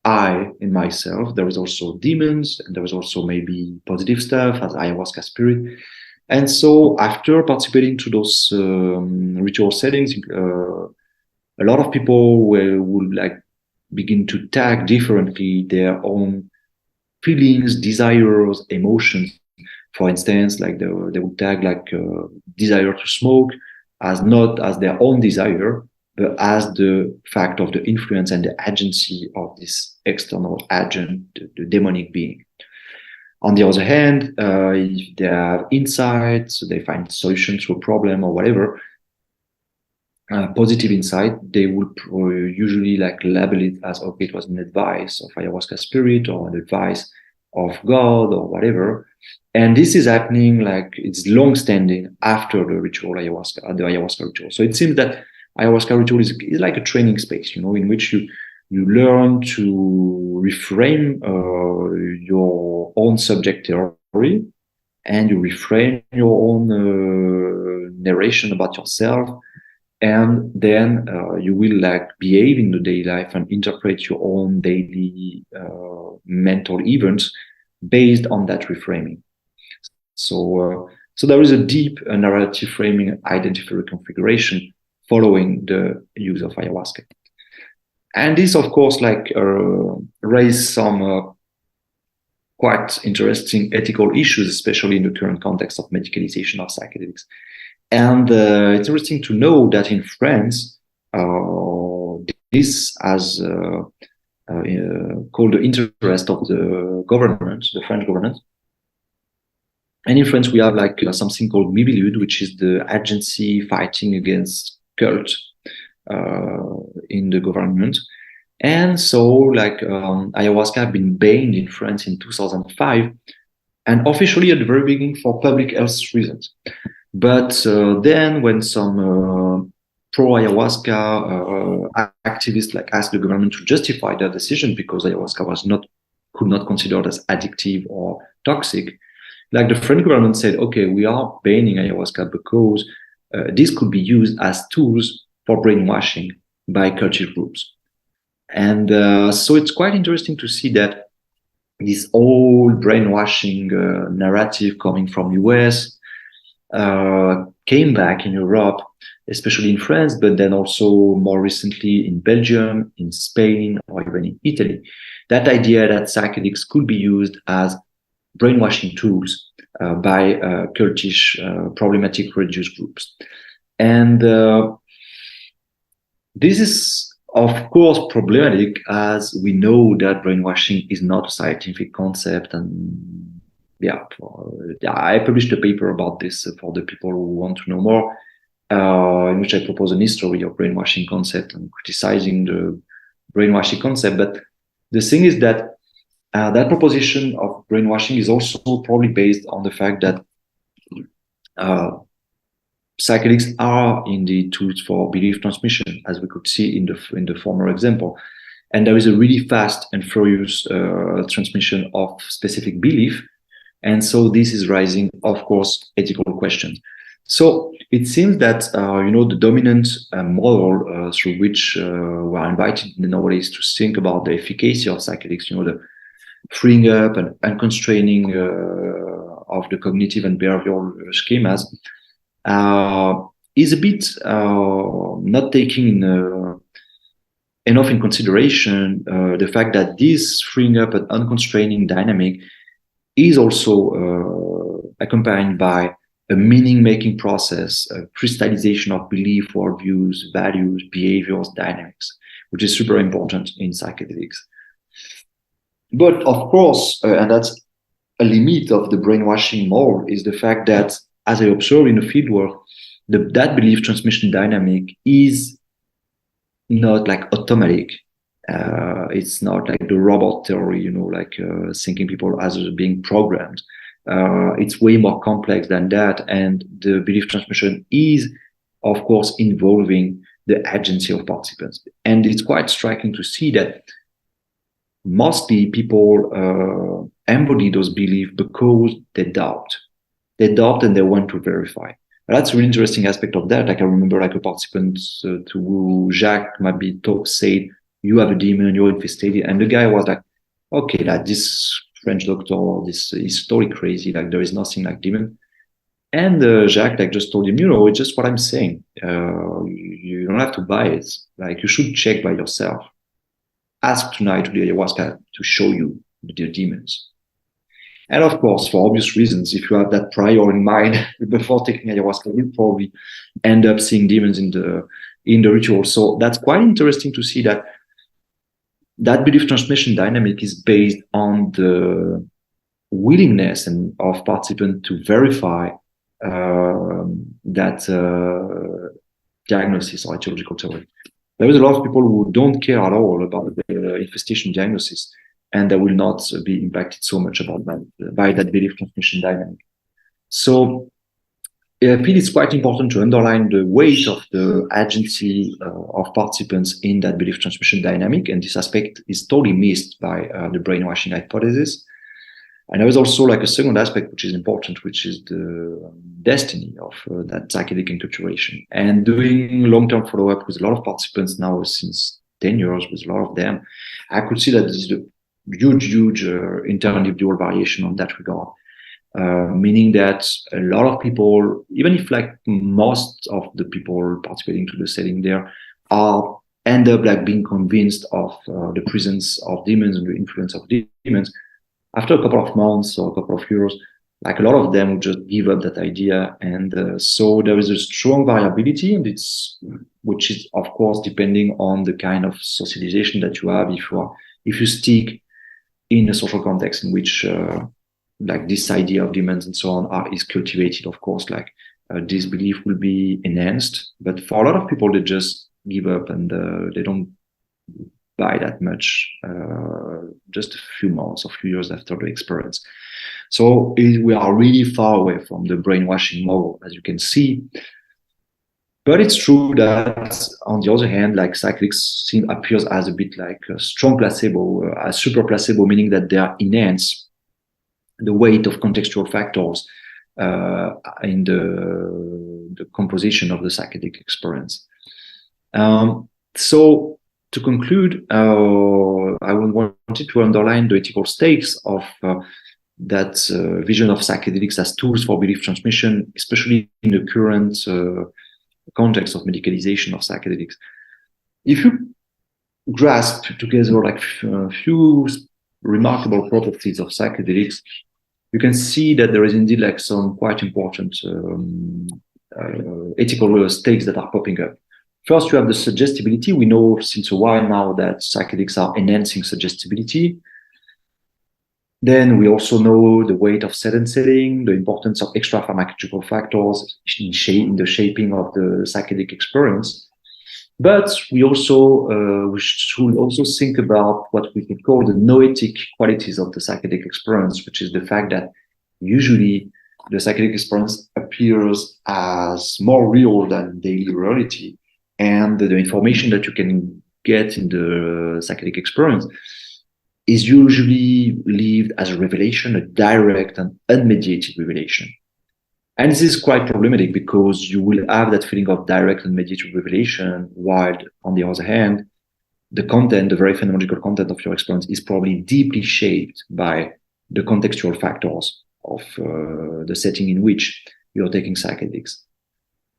I in myself, there is also demons, and there is also maybe positive stuff as ayahuasca spirit. And so after participating to those ritual settings, a lot of people would like begin to tag differently their own feelings, desires, emotions. For instance, like they would tag like desire to smoke as not as their own desire, but as the fact of the influence and the agency of this external agent, the demonic being. On the other hand, if they have insights, so they find solutions to a problem or whatever, positive insight, they would usually like label it as, okay, it was an advice of ayahuasca spirit or an advice of God or whatever. And this is happening like it's long standing after the ritual ayahuasca, the ayahuasca ritual. So it seems that ayahuasca ritual is like a training space, you know, in which you learn to reframe your own subject theory, and you reframe your own narration about yourself, and then you will like behave in the daily life and interpret your own daily mental events based on that reframing. So there is a deep narrative framing and identity reconfiguration following the use of ayahuasca. And this, of course, like raised some quite interesting ethical issues, especially in the current context of medicalization of psychedelics. And it's interesting to know that in France, this has called the interest of the government, the French government. And in France, we have like something called Mivilude, which is the agency fighting against cult in the government. And so like ayahuasca have been banned in France in 2005, and officially at the very beginning for public health reasons. But then when some pro-ayahuasca activists like asked the government to justify their decision because ayahuasca could not considered as addictive or toxic, like the French government said, okay, we are banning ayahuasca because this could be used as tools for brainwashing by culture groups. And so it's quite interesting to see that this old brainwashing narrative coming from US came back in Europe, especially in France, but then also more recently in Belgium, in Spain, or even in Italy. That idea that psychedelics could be used as brainwashing tools by cultish problematic religious groups. And this is, of course, problematic, as we know that brainwashing is not a scientific concept. And I published a paper about this for the people who want to know more, in which I propose an history of brainwashing concept and criticizing the brainwashing concept. But the thing is that that proposition of brainwashing is also probably based on the fact that psychedelics are indeed tools for belief transmission, as we could see in the former example. And there is a really fast and furious transmission of specific belief. And so this is raising, of course, ethical questions. So it seems that, the dominant model through which we're invited nowadays to think about the efficacy of psychedelics, the freeing up and unconstraining of the cognitive and behavioral schemas, is a bit not taking enough in consideration the fact that this freeing up and unconstraining dynamic is also accompanied by a meaning-making process, a crystallization of belief, worldviews, values, behaviors, dynamics, which is super important in psychedelics. But of course, and that's a limit of the brainwashing model, is the fact that, as I observe in the fieldwork, that belief transmission dynamic is not like automatic. It's not like the robot theory, like thinking people as being programmed. It's way more complex than that. And the belief transmission is, of course, involving the agency of participants. And it's quite striking to see that mostly people embody those beliefs because they doubt. They doubt and they want to verify. That's a really interesting aspect of that. Like I remember like a participant to who Jacques maybe said, you have a demon, you're infested. And the guy was like, okay, like this French doctor, this is totally crazy. Like there is nothing like demon. And Jacques like just told him, it's just what I'm saying. You don't have to buy it. Like you should check by yourself. Ask tonight to the ayahuasca to show you the demons. And of course, for obvious reasons, if you have that prior in mind before taking ayahuasca, you'll probably end up seeing demons in the ritual. So that's quite interesting to see that belief transmission dynamic is based on the willingness of participants to verify that diagnosis or etiological theory. There is a lot of people who don't care at all about the infestation diagnosis, and they will not be impacted so much by that belief transmission dynamic. So I feel it's quite important to underline the weight of the agency of participants in that belief transmission dynamic, and this aspect is totally missed by the brainwashing hypothesis. And there is also like a second aspect which is important, which is the destiny of that psychedelic enculturation. And doing long-term follow-up with a lot of participants now since 10 years with a lot of them, I could see that this is a huge inter-individual variation on that regard. Meaning that a lot of people, even if like most of the people participating to the setting there end up like being convinced of the presence of demons and the influence of demons, after a couple of months or a couple of years, like a lot of them would just give up that idea. And so there is a strong variability, and which is of course depending on the kind of socialization that you have. If you stick in a social context in which like this idea of demons and so on is cultivated, of course, like this belief will be enhanced. But for a lot of people, they just give up and they don't buy that much just a few months or few years after the experience. So we are really far away from the brainwashing model, as you can see. But it's true that on the other hand, like psychedelics appears as a bit like a strong placebo, a super placebo, meaning that they are enhance the weight of contextual factors in the composition of the psychedelic experience. So to conclude, I wanted to underline the ethical stakes of that vision of psychedelics as tools for belief transmission, especially in the current context of medicalization of psychedelics. If you grasp together like a few remarkable properties of psychedelics, you can see that there is indeed like some quite important ethical stakes that are popping up. First, you have the suggestibility. We know since a while now that psychedelics are enhancing suggestibility. Then we also know the weight of set and setting, the importance of extra pharmacological factors in the shaping of the psychedelic experience. But we should also think about what we could call the noetic qualities of the psychedelic experience, which is the fact that usually the psychedelic experience appears as more real than daily reality. And the information that you can get in the psychedelic experience is usually lived as a revelation, a direct and unmediated revelation. And this is quite problematic because you will have that feeling of direct and mediated revelation, while on the other hand, the content, the very phenomenological content of your experience is probably deeply shaped by the contextual factors of the setting in which you're taking psychedelics.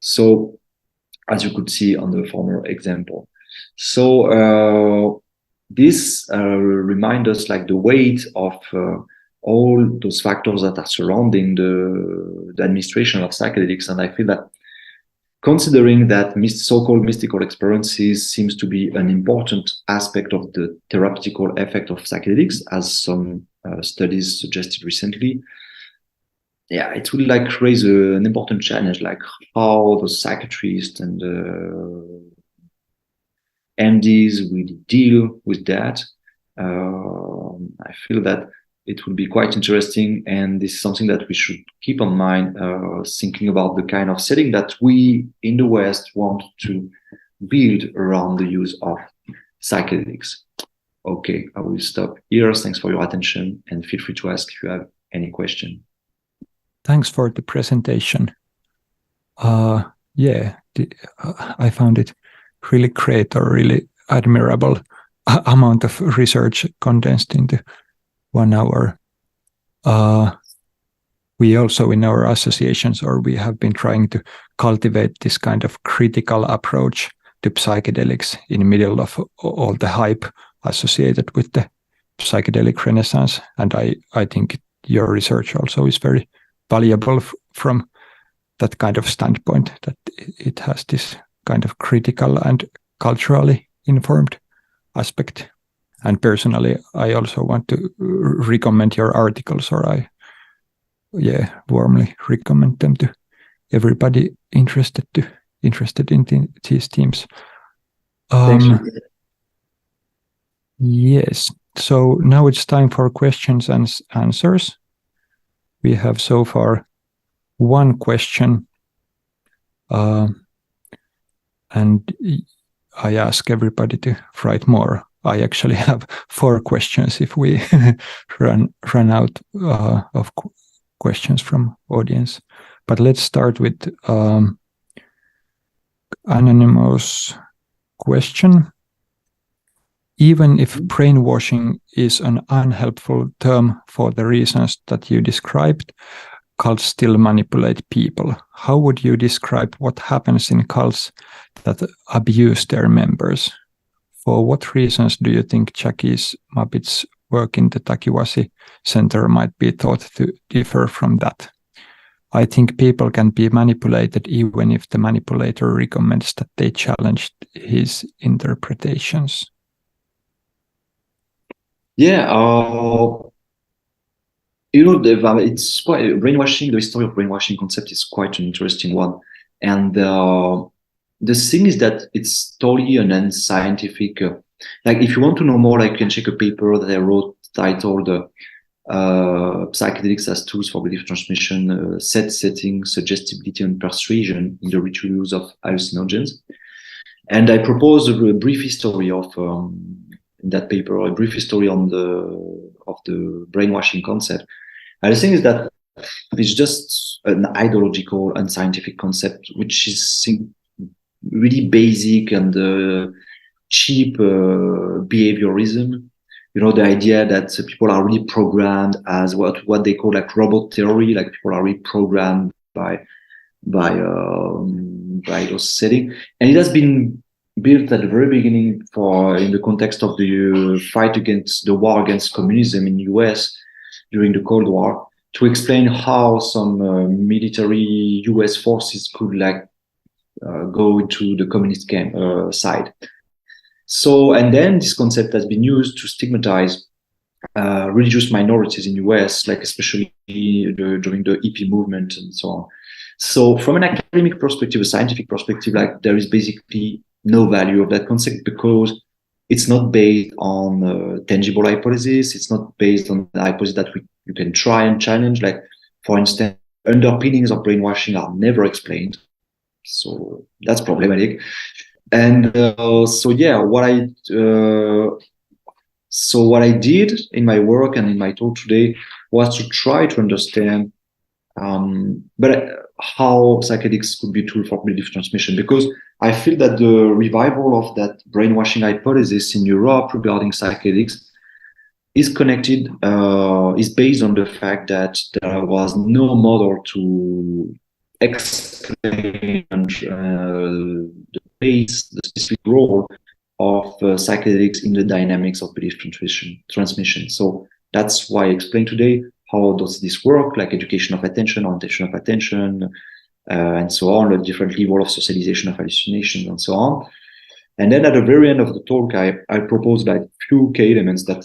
So, as you could see on the former example. So this reminds us like the weight of all those factors that are surrounding the administration of psychedelics. And I feel that considering that so-called mystical experiences seems to be an important aspect of the therapeutical effect of psychedelics, as some studies suggested recently, yeah, it will like raise an important challenge, like how the psychiatrists and MDs will deal with that. I feel that it will be quite interesting, and this is something that we should keep in mind, thinking about the kind of setting that we in the West want to build around the use of psychedelics. Okay, I will stop here. Thanks for your attention, and feel free to ask if you have any question. Thanks for the presentation. Yeah, I found it really great, or really admirable amount of research condensed into 1 hour. We also in our associations, or we have been trying to cultivate this kind of critical approach to psychedelics in the middle of all the hype associated with the psychedelic renaissance. And I think your research also is very valuable from that kind of standpoint, that it has this kind of critical and culturally informed aspect. And personally, I also want to recommend your articles, or I warmly recommend them to everybody interested in these themes. Yes. So now it's time for questions and answers. We have so far one question, and I ask everybody to write more. I actually have 4 questions if we run out of questions from audience. But let's start with anonymous question. Even if brainwashing is an unhelpful term for the reasons that you described, cults still manipulate people. How would you describe what happens in cults that abuse their members? For what reasons do you think Jackie's Muppets work in the Takiwasi Center might be thought to differ from that? I think people can be manipulated even if the manipulator recommends that they challenge his interpretations. Yeah, it's quite brainwashing. The history of brainwashing concept is quite an interesting one, and the thing is that it's totally an unscientific. Like, if you want to know more, like, you can check a paper that I wrote titled "Psychedelics as Tools for Belief Transmission: Setting, Suggestibility, and Persuasion in the Ritual Use of Hallucinogens." And I propose a brief history of. In that paper, a brief history on the brainwashing concept. And the thing is that it's just an ideological, unscientific concept, which is really basic and cheap behaviorism. You know, the idea that people are really programmed as what they call like robot theory, like people are really programmed by those settings, and it has been built at the very beginning in the context of the fight against the war against communism in the US during the Cold War, to explain how some military US forces could go into the communist camp side. So, and then this concept has been used to stigmatize religious minorities in the US, like especially during the hippie movement and so on. So from an academic perspective, a scientific perspective, like, there is basically no value of that concept, because it's not based on tangible hypothesis. It's not based on the hypothesis that you can try and challenge. Like, for instance, underpinnings of brainwashing are never explained, so that's problematic. And what I did in my work and in my talk today was to try to understand how psychedelics could be a tool for belief transmission, because I feel that the revival of that brainwashing hypothesis in Europe regarding psychedelics is connected, is based on the fact that there was no model to explain the pace, the specific role of psychedelics in the dynamics of belief transmission. So that's why I explained today how does this work, like education of attention, orientation of attention, and so on, a different level of socialization of hallucinations and so on. And then at the very end of the talk, I proposed like few key elements that,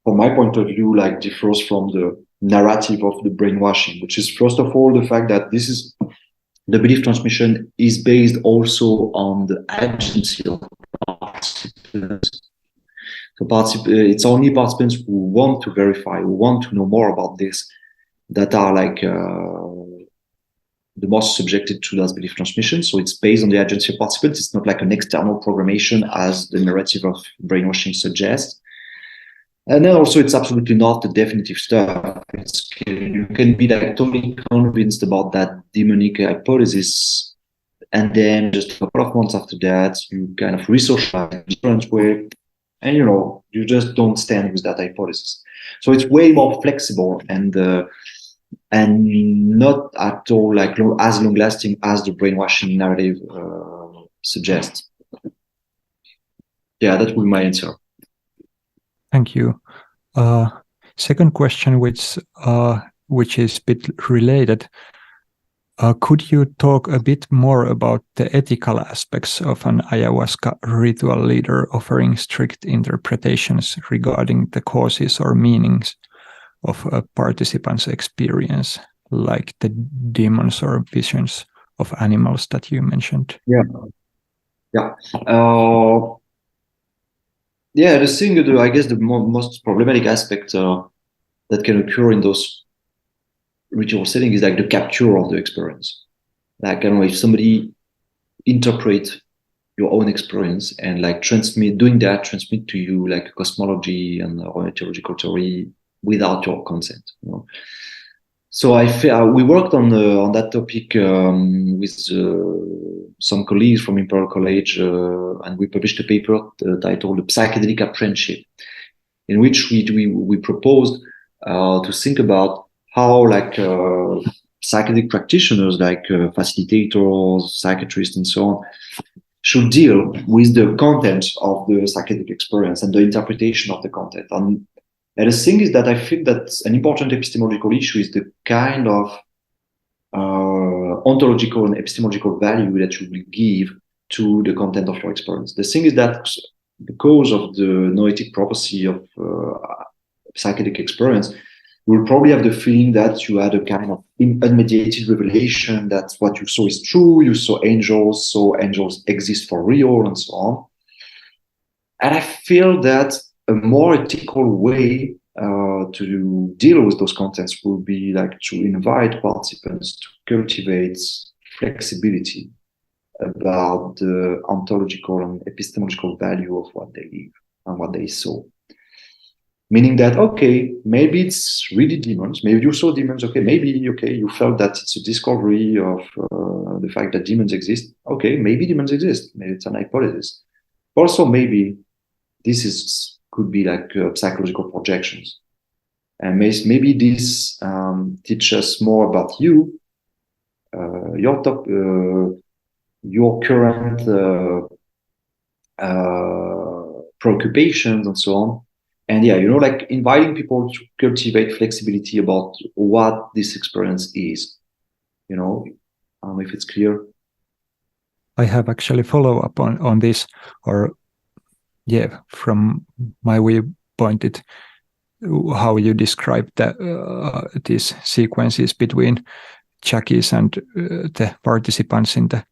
from my point of view, like differs from the narrative of the brainwashing, which is first of all the fact that this is the belief transmission is based also on the agency of participants. So it's only participants who want to verify, who want to know more about this, that are like the most subjected to that belief transmission. So it's based on the agency of participants. It's not like an external programmation as the narrative of brainwashing suggests. And then also it's absolutely not the definitive stuff. You can be like totally convinced about that demonic hypothesis, and then just a couple of months after that, you kind of resocialize in a different way, and you just don't stand with that hypothesis. So it's way more flexible and not at all like as long lasting as the brainwashing narrative suggests. Yeah, that would be my answer. Thank you. Second question, which is a bit related. Could you talk a bit more about the ethical aspects of an ayahuasca ritual leader offering strict interpretations regarding the causes or meanings of a participant's experience, like the demons or visions of animals that you mentioned? Yeah. The thing, I guess the most problematic aspect that can occur in those ritual settings is like the capture of the experience. Like, I don't know, if somebody interprets your own experience and like transmit to you like a cosmology and or a theological theory without your consent. So we worked on that topic with some colleagues from Imperial College, and we published a paper titled "The Psychedelic Apprenticeship," in which we proposed to think about how like psychedelic practitioners, like facilitators, psychiatrists, and so on, should deal with the content of the psychedelic experience and the interpretation of the content. And the thing is that I think that an important epistemological issue is the kind of ontological and epistemological value that you will give to the content of your experience. The thing is that because of the noetic property of psychedelic experience, you will probably have the feeling that you had a kind of unmediated revelation that what you saw is true, you saw angels, so angels exist for real, and so on. And I feel that a more ethical way to deal with those contents will be like to invite participants to cultivate flexibility about the ontological and epistemological value of what they live and what they saw. Meaning that, okay, maybe it's really demons. Maybe you saw demons. Okay, you felt that it's a discovery of the fact that demons exist. Okay, maybe demons exist. Maybe it's an hypothesis. Also, maybe this could be like psychological projections. And maybe this teaches us more about you, your current preoccupations and so on. And like inviting people to cultivate flexibility about what this experience is. I don't know if it's clear. I have actually follow up on this, or from my viewpoint, how you described these sequences between Jackies and the participants in the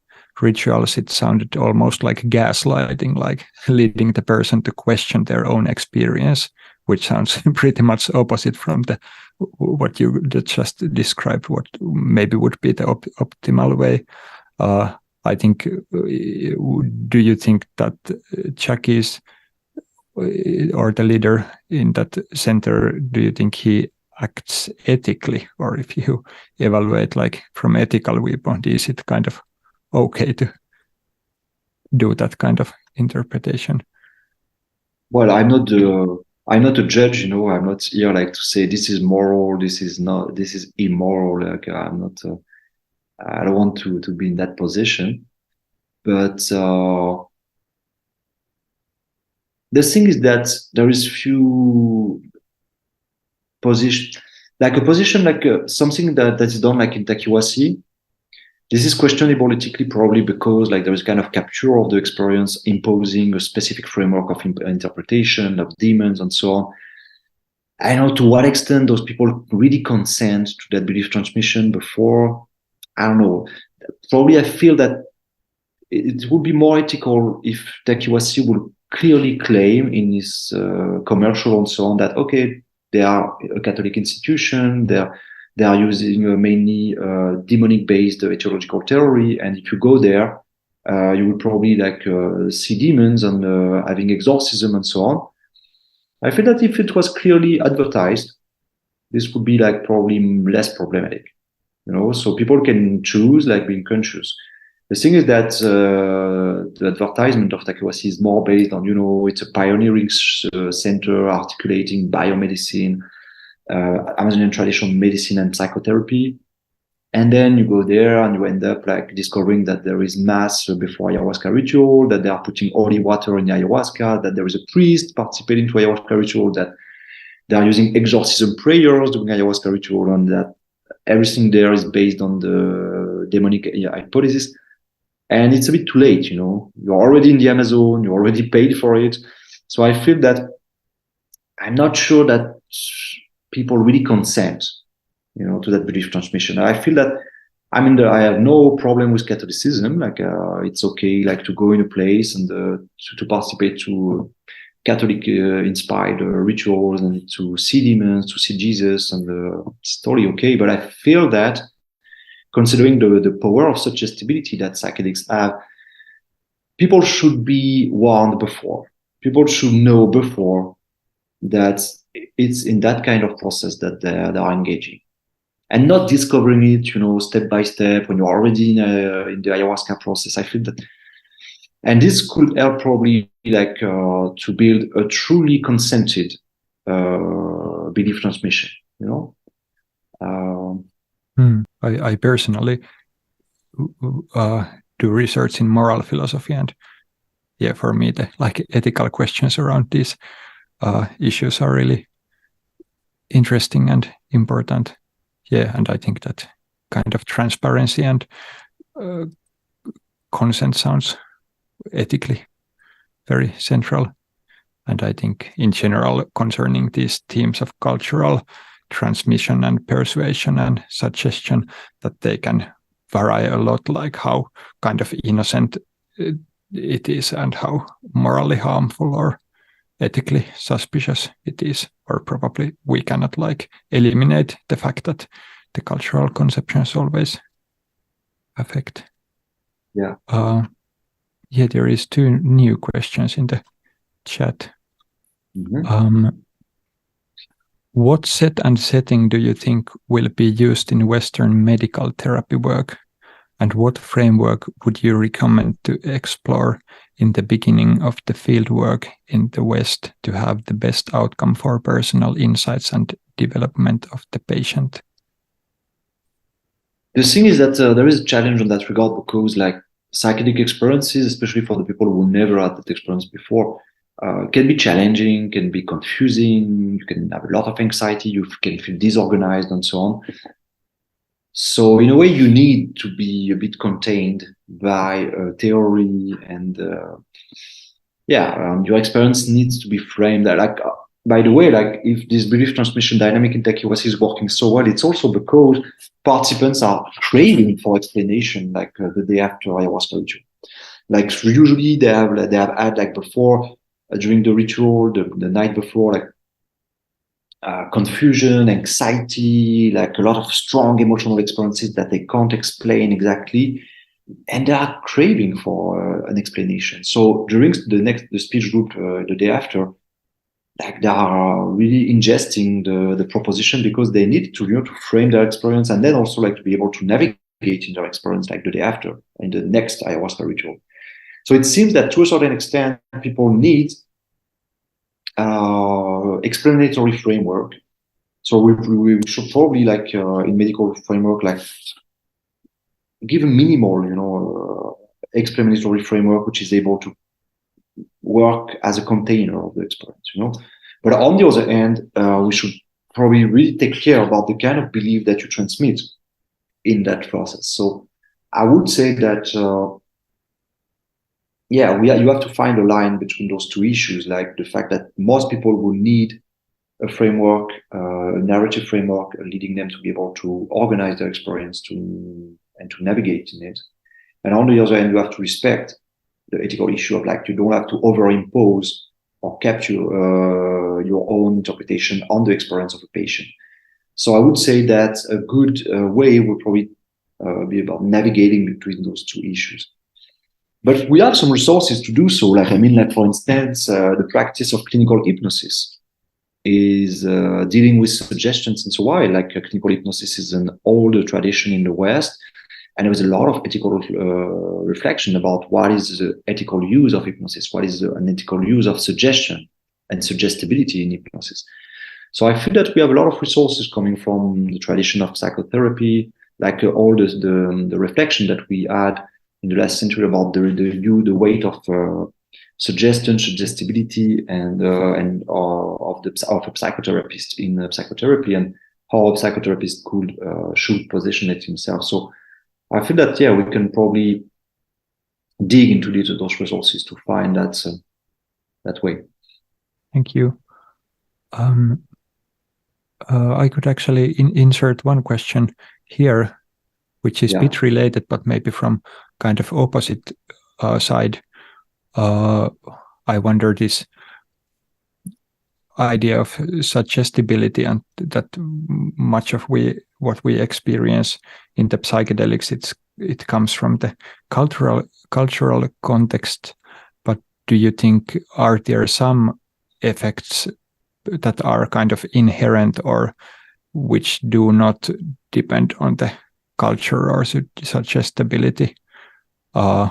rituals. It sounded almost like gaslighting, like leading the person to question their own experience, which sounds pretty much opposite from what you just described, what maybe would be the optimal way. I think, do you think that Jackies or the leader in that center, do you think he acts ethically? Or if you evaluate like from ethical viewpoint, is it kind of okay to do that kind of interpretation? Well, I'm not a judge, I'm not here like to say this is moral, this is not, this is immoral. Like I'm not. I don't want to be in that position. But the thing is that there is few position, like a position like something that is done like in Takiwasi. This is questionable ethically, probably because like there is kind of capture of the experience, imposing a specific framework of interpretation of demons and so on. I know to what extent those people really consent to that belief transmission before. I don't know. Probably I feel that it would be more ethical if Takiwasi would clearly claim in his commercial and so on that, okay, they are a Catholic institution, they are using mainly demonic based etiological theory, and if you go there, you will probably like see demons and having exorcism and so on. I feel that if it was clearly advertised, this would be like probably less problematic, you know, so people can choose like being conscious. The thing is that the advertisement of Takiwasi is more based on, you know, it's a pioneering center articulating biomedicine, Amazonian traditional medicine and psychotherapy. And then you go there and you end up like discovering that there is mass before ayahuasca ritual, that they are putting holy water in the ayahuasca, that there is a priest participating to ayahuasca ritual, that they are using exorcism prayers during ayahuasca ritual, and that everything there is based on the demonic hypothesis. And it's a bit too late, you know, you're already in the Amazon, you already paid for it. So I feel that I'm not sure that people really consent, you know, to that belief transmission. I feel that I have no problem with Catholicism. Like, it's okay, like to go in a place and to participate to Catholic inspired rituals and to see demons, to see Jesus, and it's totally okay. But I feel that considering the power of suggestibility that psychedelics have, people should be warned before. People should know before that it's in that kind of process that they are engaging, and not discovering it, you know, step by step when you're already in the ayahuasca process. I feel that, and this could help probably like to build a truly consented belief transmission, you know. I personally do research in moral philosophy, and yeah, for me the like ethical questions around these issues are really interesting and important. Yeah, and I think that kind of transparency and consent sounds ethically very central. And I think in general, concerning these themes of cultural transmission and persuasion and suggestion, that they can vary a lot, like how kind of innocent it is and how morally harmful or ethically suspicious it is, or probably we cannot like eliminate the fact that the cultural conceptions always affect. Yeah. Yeah, there is 2 new questions in the chat. Mm-hmm. What set and setting do you think will be used in Western medical therapy work? And what framework would you recommend to explore in the beginning of the field work in the West to have the best outcome for personal insights and development of the patient? The thing is that there is a challenge in that regard, because like psychedelic experiences, especially for the people who never had that experience before, can be challenging, can be confusing. You can have a lot of anxiety, you can feel disorganized and so on. So in a way, you need to be a bit contained by theory, and your experience needs to be framed. Like, by the way, like if this belief transmission dynamic in Takiwasi is working so well, it's also because participants are craving for explanation, like the day after ayahuasca ritual. Like usually they have had like before, during the ritual, the night before, like confusion, anxiety, like a lot of strong emotional experiences that they can't explain exactly, and they are craving for an explanation. So during the speech group the day after, like they are really ingesting the proposition, because they need to, you know, to frame their experience, and then also like to be able to navigate in their experience like the day after in the next ayahuasca ritual. So it seems that to a certain extent, people need explanatory framework. So we should probably like in medical framework, like give a minimal, experimental framework which is able to work as a container of the experience. But on the other hand, we should probably really take care about the kind of belief that you transmit in that process. So I would say that, you have to find a line between those two issues, like the fact that most people will need a framework, a narrative framework, leading them to be able to organize their experience and to navigate in it. And on the other hand, you have to respect the ethical issue of like, you don't have to overimpose or capture your own interpretation on the experience of a patient. So I would say that a good way would probably be about navigating between those two issues. But we have some resources to do so. Like, for instance, the practice of clinical hypnosis is dealing with suggestions and so on. Like clinical hypnosis is an older tradition in the West. And there was a lot of ethical reflection about what is the ethical use of hypnosis, what is an ethical use of suggestion and suggestibility in hypnosis. So I feel that we have a lot of resources coming from the tradition of psychotherapy, like all the reflection that we had in the last century about the weight of suggestion, suggestibility, and of a psychotherapist in psychotherapy, and how a psychotherapist should position it himself. So I feel that we can probably dig into those resources to find that way. Thank you. I could actually insert one question here, which is a bit related, but maybe from kind of opposite side. I wonder this idea of suggestibility, and that much of what we experience in the psychedelics, it comes from the cultural context. But do you think, are there some effects that are kind of inherent or which do not depend on the culture or suggestibility? As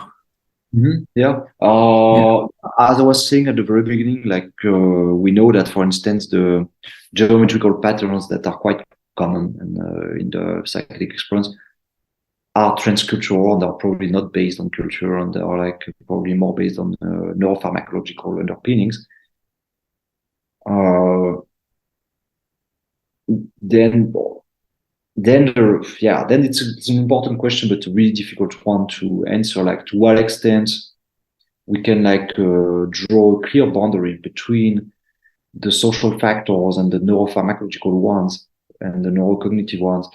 I was saying at the very beginning, like we know that, for instance, the geometrical patterns that are quite common in the psychedelic experience are transcultural, and are probably not based on culture, and they are like probably more based on neuropharmacological underpinnings. Then it's an important question, but a really difficult one to answer. Like, to what extent we can draw a clear boundary between the social factors and the neuropharmacological ones and the neurocognitive ones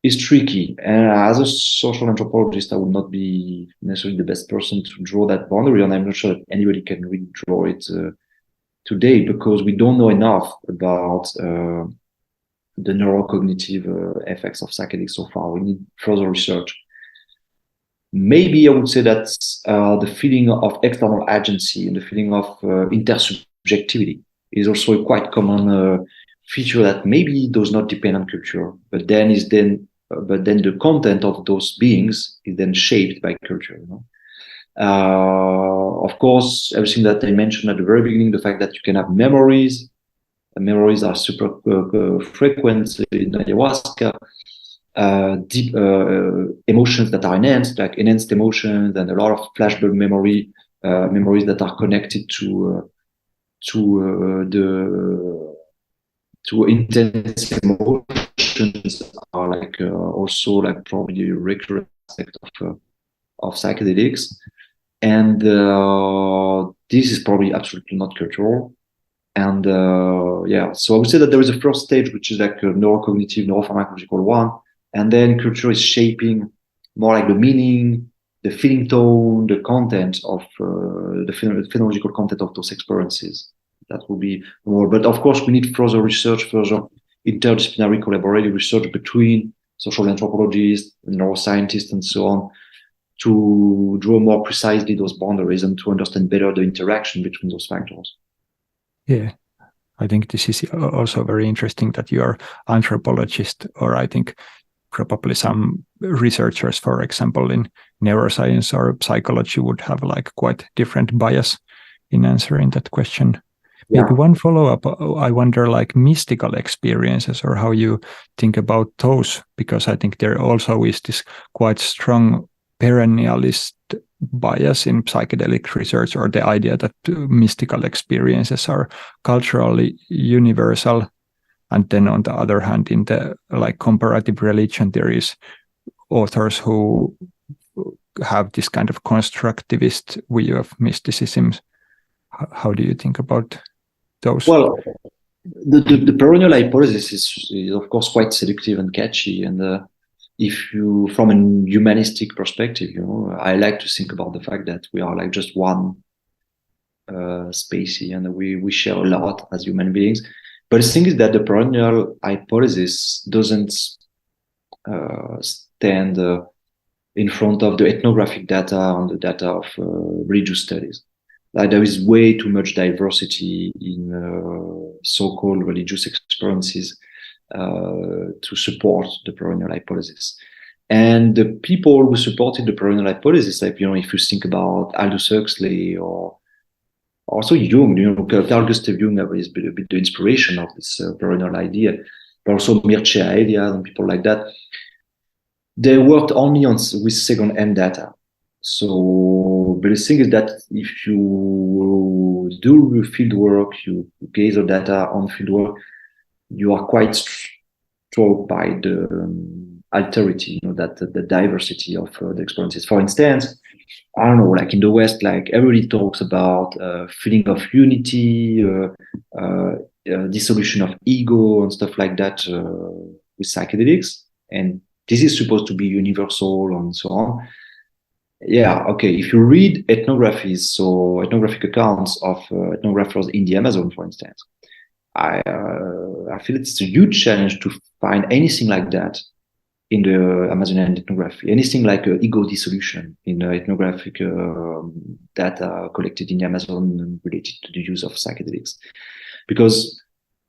is tricky. And as a social anthropologist, I would not be necessarily the best person to draw that boundary, and I'm not sure that anybody can really draw it today, because we don't know enough about the neurocognitive effects of psychedelics so far. We need further research. Maybe I would say that the feeling of external agency and the feeling of intersubjectivity is also a quite common feature that maybe does not depend on culture, but then the content of those beings is then shaped by culture. Of course, everything that I mentioned at the very beginning, the fact that you can have memories. Memories are super frequent in ayahuasca. Deep emotions that are enhanced, like enhanced emotions, and a lot of flashbulb memories that are connected to intense emotions are also probably a recurrent aspect of psychedelics, and this is probably absolutely not cultural. And so I would say that there is a first stage, which is like a neurocognitive, neuropharmacological one, and then culture is shaping more like the meaning, the feeling tone, the content of the phenomenological content of those experiences. That will be more. But of course, we need further research, further interdisciplinary collaborative research between social anthropologists, neuroscientists, and so on, to draw more precisely those boundaries and to understand better the interaction between those factors. Yeah, I think this is also very interesting that you are anthropologist, or I think probably some researchers, for example, in neuroscience or psychology would have quite different bias in answering that question. Yeah. Maybe one follow-up, I wonder, like mystical experiences or how you think about those, because I think there also is this quite strong perennialist bias in psychedelic research, or the idea that mystical experiences are culturally universal. And then on the other hand, in the like comparative religion, there is authors who have this kind of constructivist view of mysticism. How do you think about those? Well, the perennial hypothesis is of course quite seductive and catchy, and if you, from a humanistic perspective, I like to think about the fact that we are like just one species, and we share a lot as human beings. But the thing is that the perennial hypothesis doesn't stand in front of the ethnographic data and the data of religious studies. Like there is way too much diversity in so-called religious experiences to support the perennial hypothesis. And the people who supported the perennial hypothesis, like, if you think about Aldous Huxley or also Jung, Carl Gustav Jung is a bit the inspiration of this perennial idea, but also Mircea Eliade and people like that. They worked only with second-hand data. So, but the thing is that if you do field work, you gather data on field work, you are quite struck by the alterity, that the diversity of the experiences. For instance, I don't know, like in the West, like everybody talks about feeling of unity, dissolution of ego and stuff like that with psychedelics. And this is supposed to be universal and so on. Yeah, okay. If you read ethnographies, so ethnographic accounts of ethnographers in the Amazon, for instance, I feel it's a huge challenge to find anything like that in the Amazonian ethnography, anything like ego dissolution in the ethnographic data collected in the Amazon related to the use of psychedelics. Because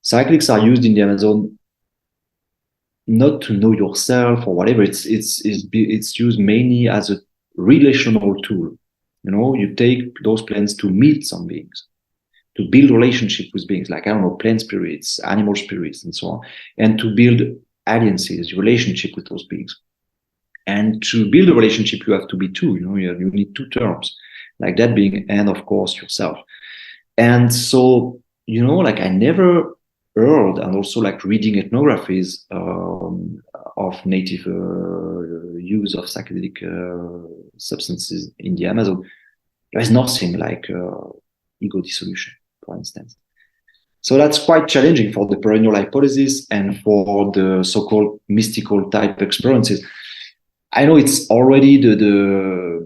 psychedelics are used in the Amazon not to know yourself or whatever. It's used mainly as a relational tool. You take those plants to meet some beings, to build relationship with beings like, I don't know, plant spirits, animal spirits, and so on, and to build alliances, relationship with those beings. And to build a relationship, you have to be two. You need two terms, like that being, and of course yourself. And so, like I never heard, and also like reading ethnographies of native use of psychedelic substances in the Amazon, there is nothing like ego dissolution, for instance. So that's quite challenging for the perennial hypothesis and for the so-called mystical type experiences. I know it's already the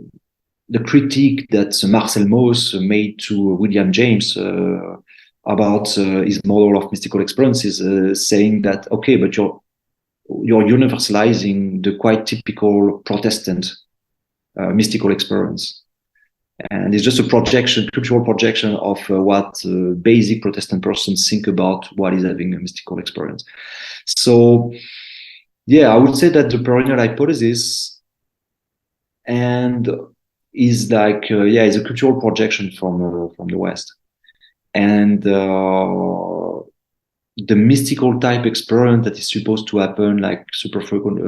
critique that Marcel Mauss made to William James about his model of mystical experiences, saying that, okay, but you're universalizing the quite typical Protestant mystical experience. And it's just a projection, cultural projection of what basic Protestant persons think about what is having a mystical experience. So, yeah, I would say that the perennial hypothesis and is like, is a cultural projection from the West. And the mystical type experience that is supposed to happen like super frequent,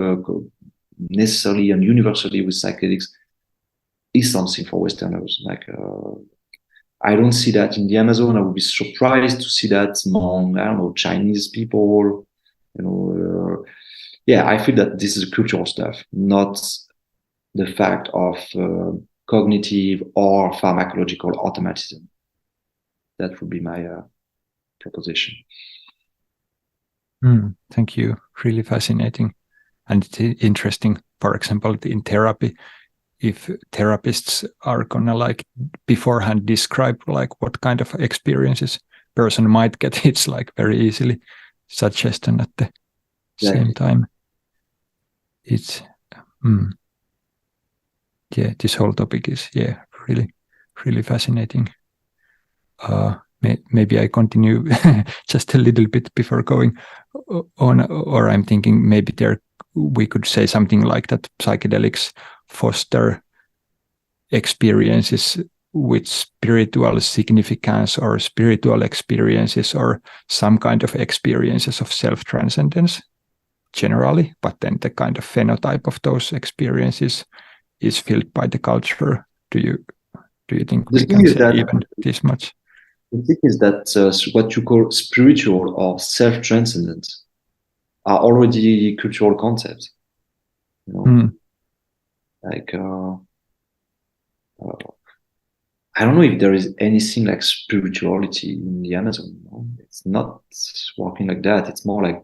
necessarily and universally with psychedelics is something for Westerners. Like, I don't see that in the Amazon. I would be surprised to see that among, I don't know, Chinese people. I feel that this is cultural stuff, not the fact of cognitive or pharmacological automatism. That would be my proposition. Thank you. Really fascinating. And it's interesting, for example, in therapy, if therapists are gonna like beforehand describe like what kind of experiences person might get, it's like very easily suggestion at the same time. It's this whole topic is really, really fascinating. Maybe I continue just a little bit before going on, or I'm thinking maybe we could say something like that psychedelics foster experiences with spiritual significance or spiritual experiences or some kind of experiences of self-transcendence generally, but then the kind of phenotype of those experiences is filled by the culture. Do you think we can say even this much? The thing is that what you call spiritual or self-transcendence are already cultural concepts. You know, like I don't know if there is anything like spirituality in the Amazon. You know? It's not working like that. It's more like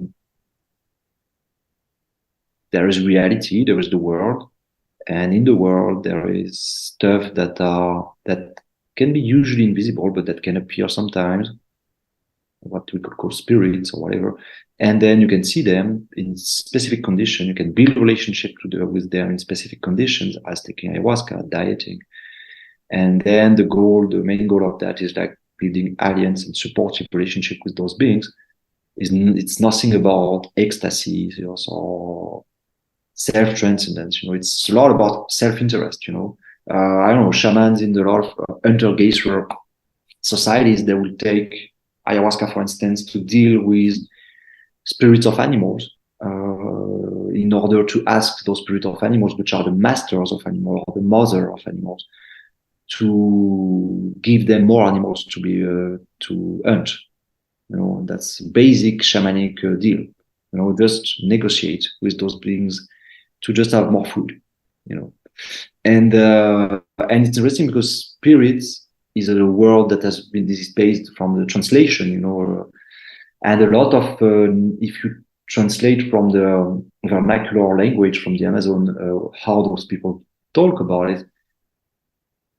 there is reality, there is the world, and in the world there is stuff that can be usually invisible, but that can appear sometimes, what we could call spirits or whatever. And then you can see them in specific conditions. You can build relationship with them in specific conditions, as taking ayahuasca, dieting. And then the main goal of that is like building alliance and supportive relationship with those beings. It's nothing about ecstasy or self-transcendence. You know, it's a lot about self-interest. You know, I don't know, shamans in a lot of hunter-gatherer societies, they will take ayahuasca, for instance, to deal with spirits of animals in order to ask those spirits of animals, which are the masters of animals or the mother of animals, to give them more animals to be to hunt. You know, that's basic shamanic deal. You know, just negotiate with those beings to just have more food. You know, and it's interesting because spirits is a word that has been, this is based from the translation. You know, and a lot of if you translate from the vernacular language from the Amazon, how those people talk about it,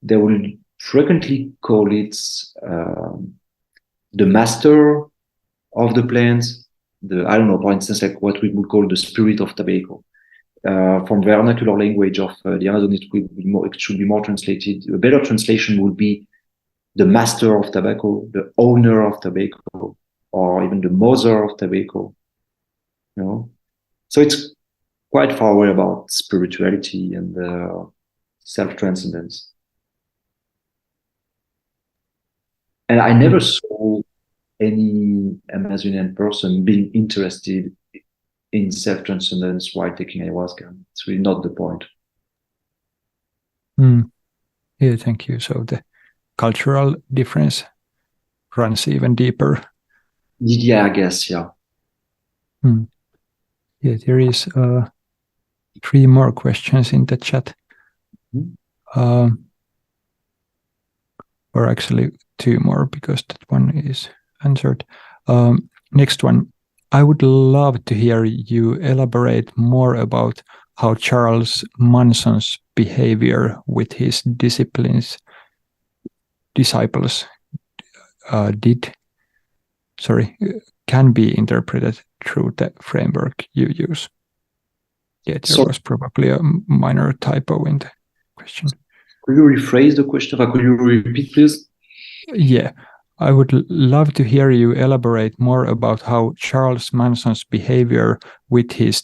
they will frequently call it the master of the plants. I don't know, for instance, like what we would call the spirit of tobacco. From vernacular language of the Amazon, it should be more translated. A better translation would be the master of tobacco, the owner of tobacco, or even the mother of tobacco. You know, so it's quite far away about spirituality and self-transcendence. And I never saw any Amazonian person being interested in self-transcendence while taking ayahuasca. It's really not the point. Yeah, thank you. So the cultural difference runs even deeper. Yeah, I guess, yeah. Yeah, there is 3 more questions in the chat. Or actually 2 more, because that one is answered. Next one. I would love to hear you elaborate more about how Charles Manson's behavior with his disciples can be interpreted through the framework you use. Yeah, there was probably a minor typo in the question. Could you rephrase the question? Could you repeat, please? Yeah, I would love to hear you elaborate more about how Charles Manson's behavior with his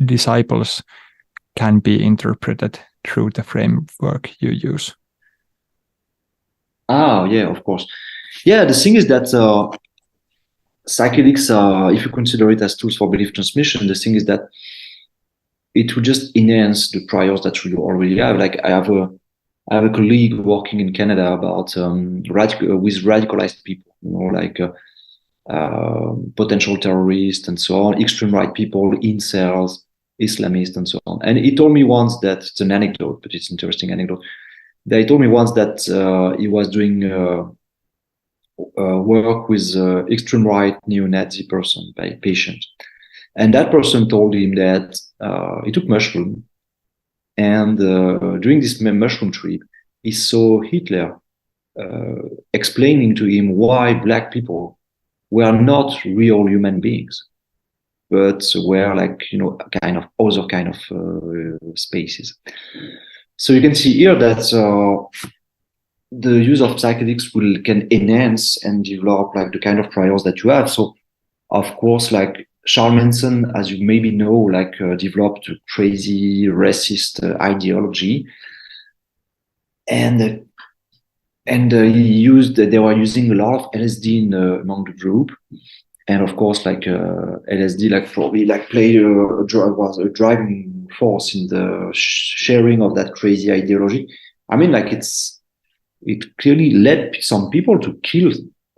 disciples can be interpreted through the framework you use. Yeah, of course. Yeah, the thing is that psychedelics, if you consider it as tools for belief transmission, the thing is that it will just enhance the priors that you already have. Like I have a colleague working in Canada about with radicalized people, you know, like potential terrorists and so on, extreme right people, incels, Islamists and so on. And he told me once that, it's an anecdote, but it's an interesting anecdote, that he told me once that he was doing work with extreme right neo-Nazi patient. And that person told him that he took mushroom, and during this mushroom trip, he saw Hitler explaining to him why black people were not real human beings, but were like, you know, kind of other kind of spaces. So you can see here that the use of psychedelics can enhance and develop like the kind of priors that you have. So of course, like Charles Manson, as you maybe know, like developed a crazy racist ideology, and they were using a lot of LSD among the group. And of course, like LSD, like probably like played was a driving force in the sharing of that crazy ideology. I mean, like it clearly led some people to kill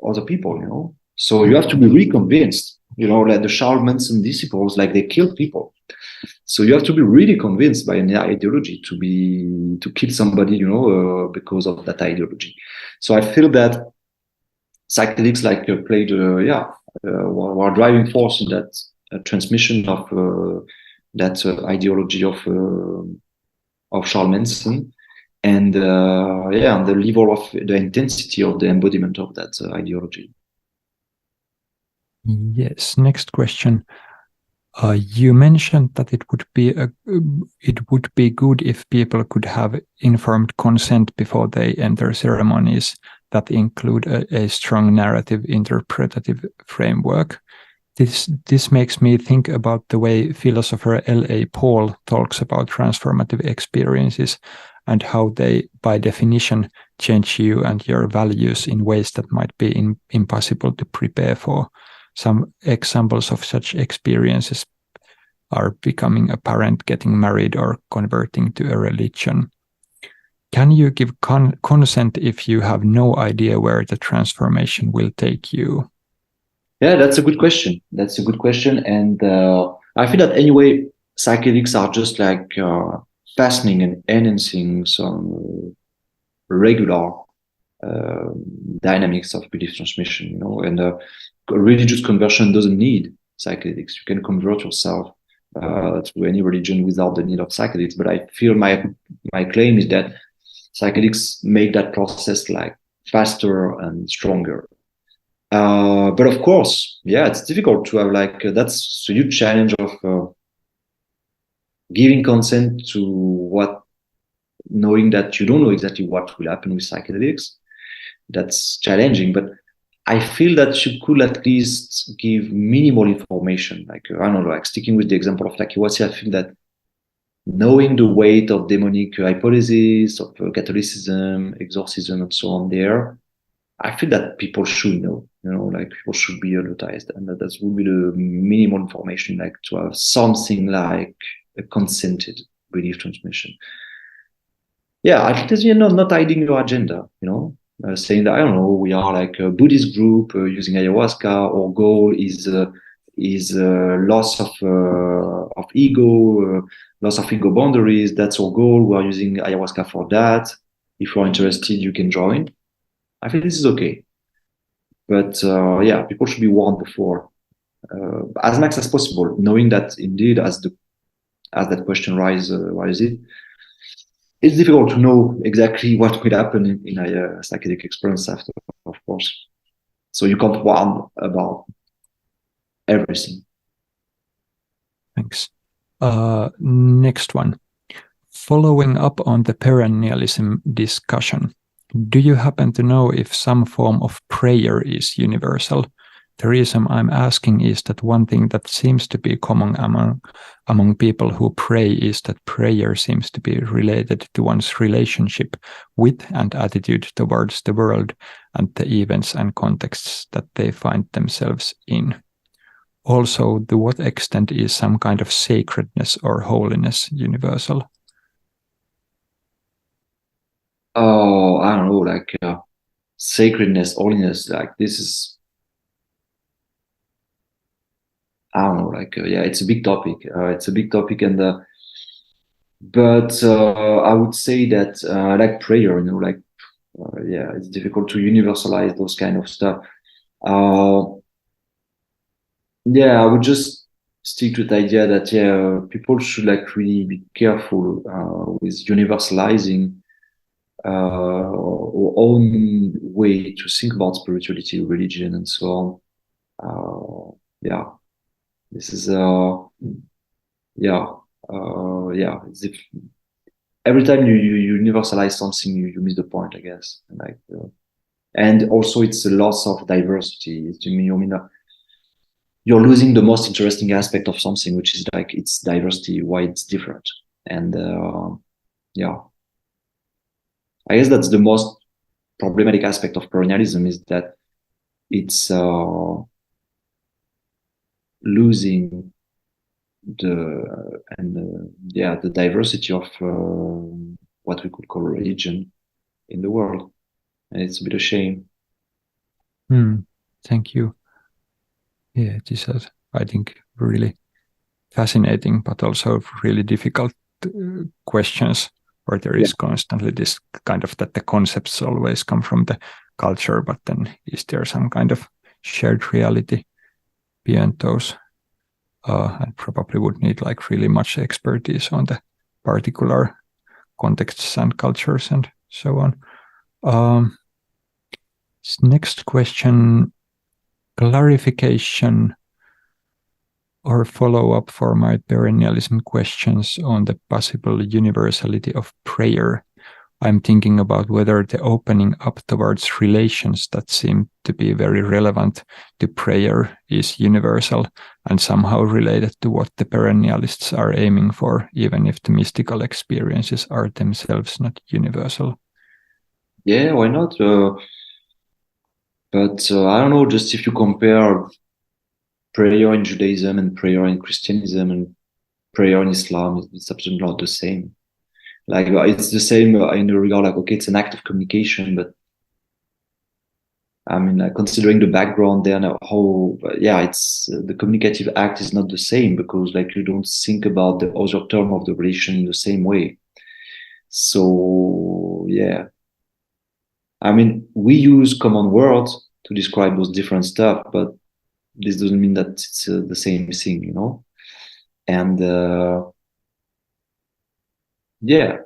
other people, you know. So you have to be really convinced, you know, like the Charles Manson disciples, like they killed people. So you have to be really convinced by an ideology to kill somebody, you know, because of that ideology. So I feel that psychedelics like played, were driving force in that transmission of that ideology of Charles Manson, and on the level of the intensity of the embodiment of that ideology. Yes. Next question. You mentioned that it would be good if people could have informed consent before they enter ceremonies that include a strong narrative interpretative framework. This makes me think about the way philosopher L.A. Paul talks about transformative experiences and how they, by definition, change you and your values in ways that might be impossible to prepare for. Some examples of such experiences are becoming a parent, getting married, or converting to a religion. Can you give consent if you have no idea where the transformation will take you? Yeah, that's a good question. That's a good question. And I feel that anyway, psychedelics are just like fastening and enhancing some regular uh, dynamics of belief transmission, you know, and religious conversion doesn't need psychedelics. You can convert yourself to any religion without the need of psychedelics. But I feel my claim is that psychedelics make that process like faster and stronger. But of course, yeah, it's difficult to have like that's a huge challenge of giving consent to what, knowing that you don't know exactly what will happen with psychedelics. That's challenging, but I feel that you could at least give minimal information. Like I don't know, like sticking with the example of like ayahuasca, I feel that knowing the weight of demonic hypotheses, of Catholicism, exorcism, and so on, there, I feel that people should know. You know, like people should be advertised, and that would be the minimal information, like to have something like a consented belief transmission. Yeah, at least you're not hiding your agenda. You know, saying that I don't know, we are like a Buddhist group using ayahuasca. Our goal is loss of ego, loss of ego boundaries. That's our goal. We are using ayahuasca for that. If you're interested, you can join. I think this is okay, but yeah, people should be warned before, as much as possible, knowing that indeed, as that question rises, it's difficult to know exactly what will happen in a psychedelic experience after, of course. So you can't warn about everything. Thanks. Next one. Following up on the perennialism discussion, do you happen to know if some form of prayer is universal? The reason I'm asking is that one thing that seems to be common among people who pray is that prayer seems to be related to one's relationship with and attitude towards the world and the events and contexts that they find themselves in. Also, to what extent is some kind of sacredness or holiness universal? Oh, I don't know, like sacredness, holiness, like this is, I don't know, like yeah, it's a big topic. It's a big topic, and but I would say that like prayer, you know, like yeah, it's difficult to universalize those kind of stuff. Uh, yeah, I would just stick to the idea that yeah, people should like really be careful with universalizing our own way to think about spirituality, religion, and so on. Yeah, this is yeah, It's every time you universalize something, you miss the point, I guess. And also it's a loss of diversity. You're losing the most interesting aspect of something, which is like its diversity, why it's different. And yeah, I guess that's the most problematic aspect of perennialism is that it's losing the diversity of what we could call religion in the world, and it's a bit of shame. Thank you. Yeah, this is, I think, really fascinating, but also really difficult questions, where there is constantly this kind of that the concepts always come from the culture, but then is there some kind of shared reality beyond those? And probably would need like really much expertise on the particular contexts and cultures and so on. Next question, clarification or follow-up for my perennialism questions on the possible universality of prayer. I'm thinking about whether the opening up towards relations that seem to be very relevant to prayer is universal and somehow related to what the perennialists are aiming for, even if the mystical experiences are themselves not universal. Yeah, why not? But I don't know, just if you compare prayer in Judaism and prayer in Christianism and prayer in Islam, it's absolutely not the same. Like it's the same in the regard, like, okay, it's an act of communication, but I mean, considering the background there, how, it's the communicative act is not the same, because like you don't think about the other term of the relation in the same way. So yeah, I mean, we use common words to describe those different stuff, but this doesn't mean that it's the same thing, you know. And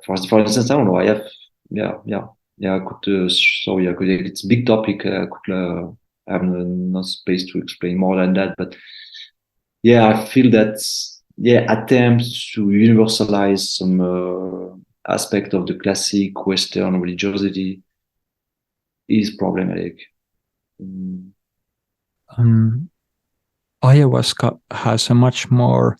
for instance, I don't know. I have I could sorry, I could. It's a big topic. I have no space to explain more than that. But yeah, I feel that attempts to universalize some aspect of the classic Western religiosity is problematic. Ayahuasca has a much more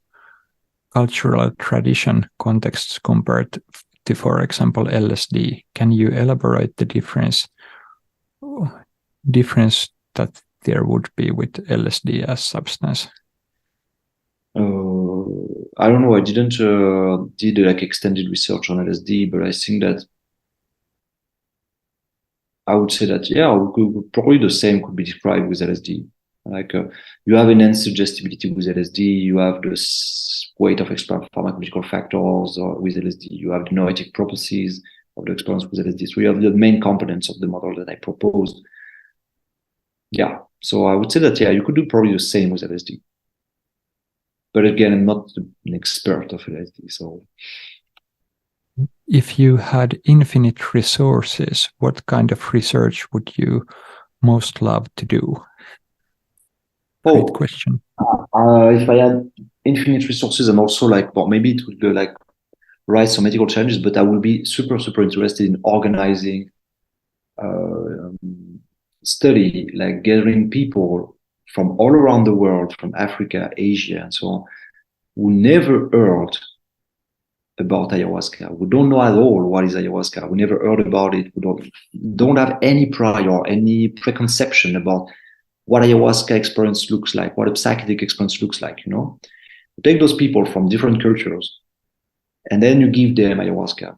cultural tradition contexts compared to, for example, LSD. Can you elaborate the difference that there would be with LSD as substance? I don't know. I didn't did like extended research on LSD, but I think that I would say that probably the same could be described with LSD. Like you have enhanced suggestibility with LSD, you have this weight of pharmacological factors with LSD, you have the noetic properties of the experience with LSD. So you have the main components of the model that I proposed. Yeah, so I would say that you could do probably the same with LSD. But again, I'm not an expert of LSD, so. If you had infinite resources, what kind of research would you most love to do? Great question. If I had infinite resources, and also like, well, maybe it would go like rise some ethical challenges, but I would be super interested in organizing study, like gathering people from all around the world, from Africa, Asia, and so on, who never heard about ayahuasca. We don't know at all what is ayahuasca. We never heard about it. We don't have any prior, any preconception about what ayahuasca experience looks like, what a psychedelic experience looks like, you know. You take those people from different cultures, and then you give them ayahuasca.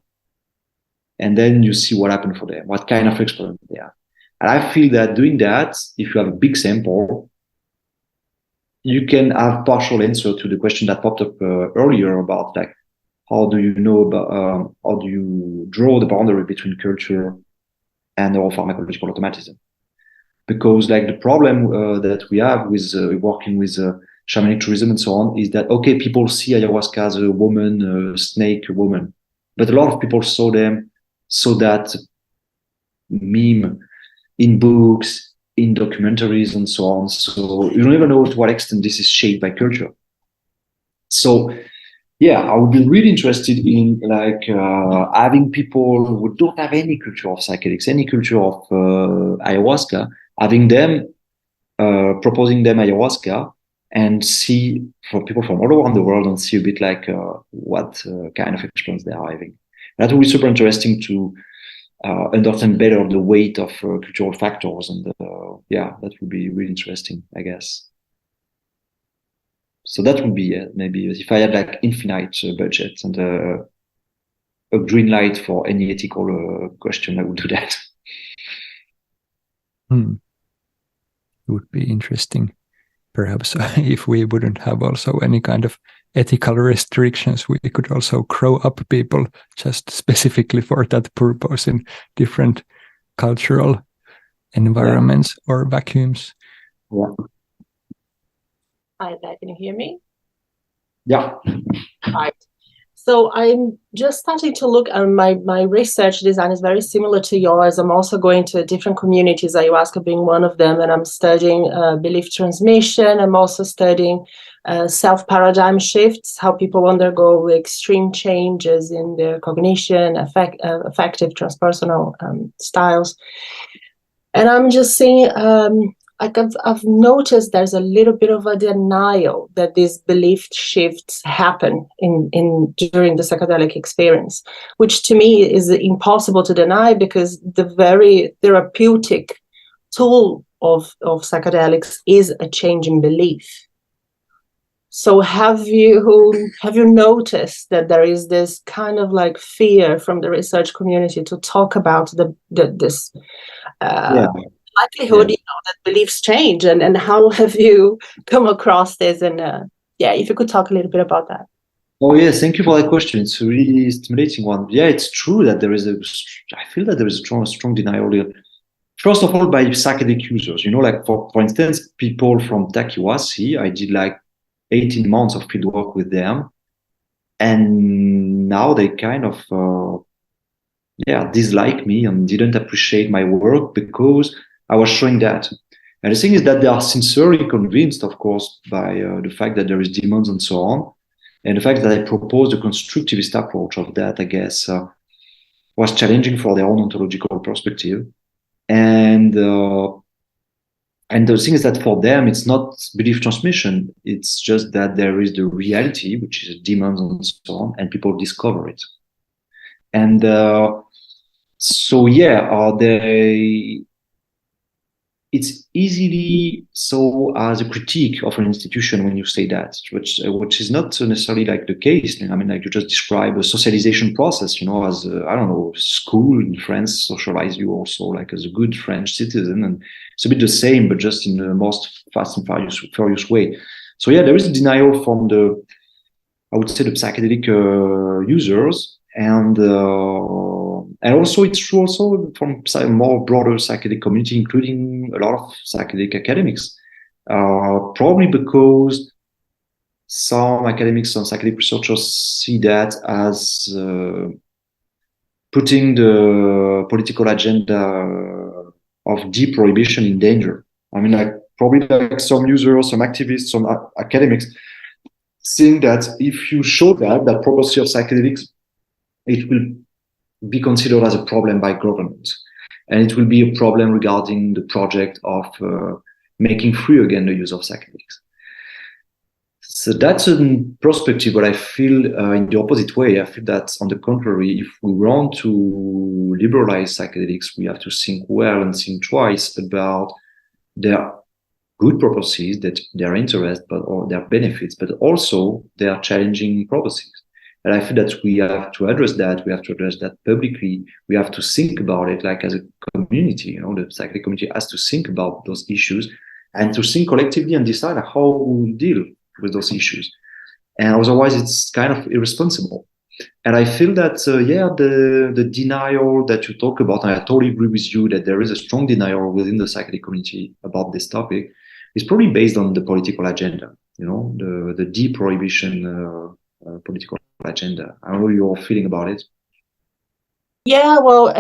And then you see what happened for them, what kind of experience they have. And I feel that doing that, if you have a big sample, you can have partial answer to the question that popped up earlier about like, how do you know about, how do you draw the boundary between culture and neuropharmacological automatism? Because like the problem that we have with working with shamanic tourism and so on is that, okay, people see ayahuasca as a woman, snake woman, but a lot of people saw that meme in books, in documentaries and so on. So you don't even know to what extent this is shaped by culture. So yeah, I would be really interested in like having people who don't have any culture of psychedelics, any culture of ayahuasca, having them proposing them ayahuasca and see for people from all around the world and see a bit like what kind of experience they are having. That would be super interesting to understand better the weight of cultural factors, and yeah, that would be really interesting, I guess. So that would be maybe if I had like infinite budget and a green light for any ethical question, I would do that. It would be interesting. Perhaps if we wouldn't have also any kind of ethical restrictions, we could also grow up people just specifically for that purpose in different cultural environments or vacuums. Yeah. Hi there, can you hear me? Yeah. Right. So I'm just starting to look at my research design is very similar to yours. I'm also going to different communities, ayahuasca being one of them, and I'm studying belief transmission. I'm also studying self-paradigm shifts, how people undergo extreme changes in their cognition, affective, transpersonal styles. And I'm just seeing, I've noticed there's a little bit of a denial that these belief shifts happen during the psychedelic experience, which to me is impossible to deny, because the very therapeutic tool of psychedelics is a change in belief. So have you noticed that there is this kind of like fear from the research community to talk about this likelihood, that beliefs change, and how have you come across this? And if you could talk a little bit about that. Oh yes, thank you for that question. It's a really stimulating one. Yeah, it's true that I feel that there is a strong denial here. First of all, by psychedelic users, like for instance, people from Takiwasi, I did like 18 months of field work with them, and now they kind of dislike me and didn't appreciate my work because I was showing that. And the thing is that they are sincerely convinced, of course, by the fact that there is demons and so on. And the fact that I proposed a constructivist approach of that, I guess, was challenging for their own ontological perspective. And the thing is that for them, it's not belief transmission. It's just that there is the reality, which is demons and so on, and people discover it. And it's easily so as a critique of an institution when you say that, which is not necessarily like the case. I mean, like you just describe a socialization process, as I don't know, school in France socialize you also like as a good French citizen, and it's a bit the same, but just in the most fast and furious way. So yeah, there is a denial from I would say the psychedelic users, and also it's true also from more broader psychedelic community, including a lot of psychedelic academics, probably because some academics and psychedelic researchers see that as putting the political agenda of deep prohibition in danger. I mean, like probably like some users, some activists, some academics, seeing that if you show that property of psychedelics, it will be considered as a problem by government, and it will be a problem regarding the project of making free again the use of psychedelics. So that's a perspective, but I feel in the opposite way. I feel that on the contrary, if we want to liberalize psychedelics, we have to think well and think twice about their good purposes, that their interest, or their benefits, but also their challenging purposes. And I feel that we have to address that. We have to address that publicly. We have to think about it like as a community. The psychedelic community has to think about those issues and to think collectively and decide how we will deal with those issues. And otherwise, it's kind of irresponsible. And I feel that, the denial that you talk about, and I totally agree with you that there is a strong denial within the psychedelic community about this topic, is probably based on the political agenda, the deprohibition political agenda. I don't know your feeling about it. Yeah, well,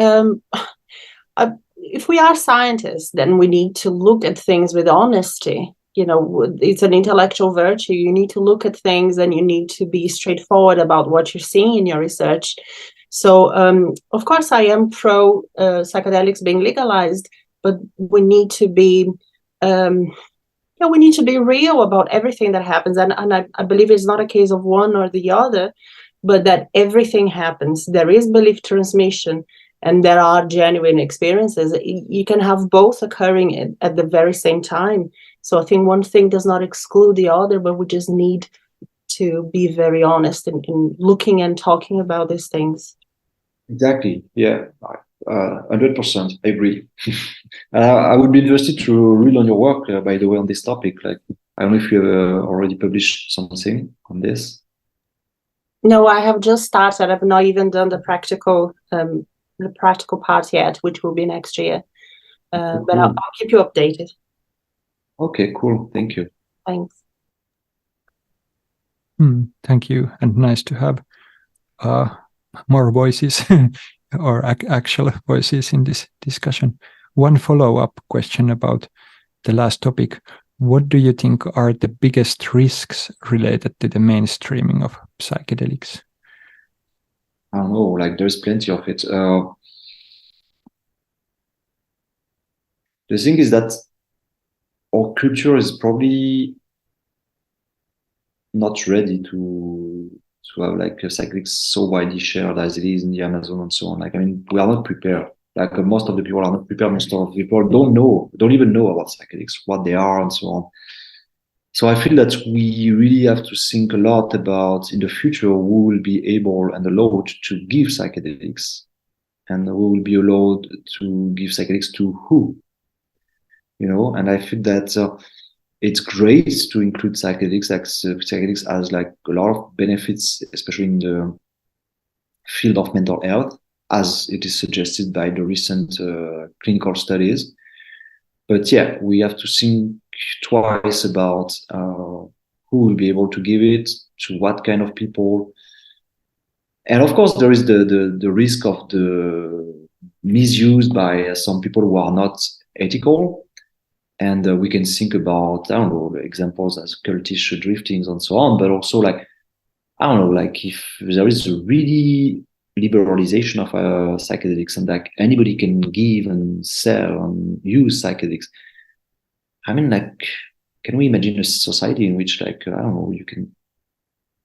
if we are scientists, then we need to look at things with honesty. It's an intellectual virtue. You need to look at things and you need to be straightforward about what you're seeing in your research. So, of course, I am pro psychedelics being legalized, but we need to be real about everything that happens. And I believe it's not a case of one or the other, but that everything happens. There is belief transmission. and there are genuine experiences. You can have both occurring at the very same time. So I think one thing does not exclude the other, but we just need to be very honest in looking and talking about these things. Exactly. Yeah. 100%. I agree. I would be interested to read on your work, by the way, on this topic. Like, I don't know if you already published something on this. No, I have just started. I've not even done the practical part yet, which will be next year. But I'll keep you updated. Okay, cool. Thank you. Thanks. Thank you, and nice to have more voices or actual voices in this discussion. One follow-up question about the last topic. What do you think are the biggest risks related to the mainstreaming of psychedelics? I don't know, like there's plenty of it. The thing is that our culture is probably not ready to have like psychedelics so widely shared as it is in the Amazon and so on. Like, I mean, we are not prepared. Like most of the people are not prepared. Most of the people don't even know about psychedelics, what they are and so on. So I feel that we really have to think a lot about in the future who will be able and allowed to give psychedelics, and who will be allowed to give psychedelics to who, you know. And I feel that it's great to include psychedelics. Like psychedelics has like a lot of benefits, especially in the field of mental health, as it is suggested by the recent clinical studies. But yeah, we have to think twice about who will be able to give it, to what kind of people. And of course, there is the risk of the misuse by some people who are not ethical. And we can think about, I don't know, examples as cultish driftings and so on, but also like, I don't know, like if there is a really liberalization of psychedelics and like anybody can give and sell and use psychedelics. I mean, like, can we imagine a society in which like, I don't know, you can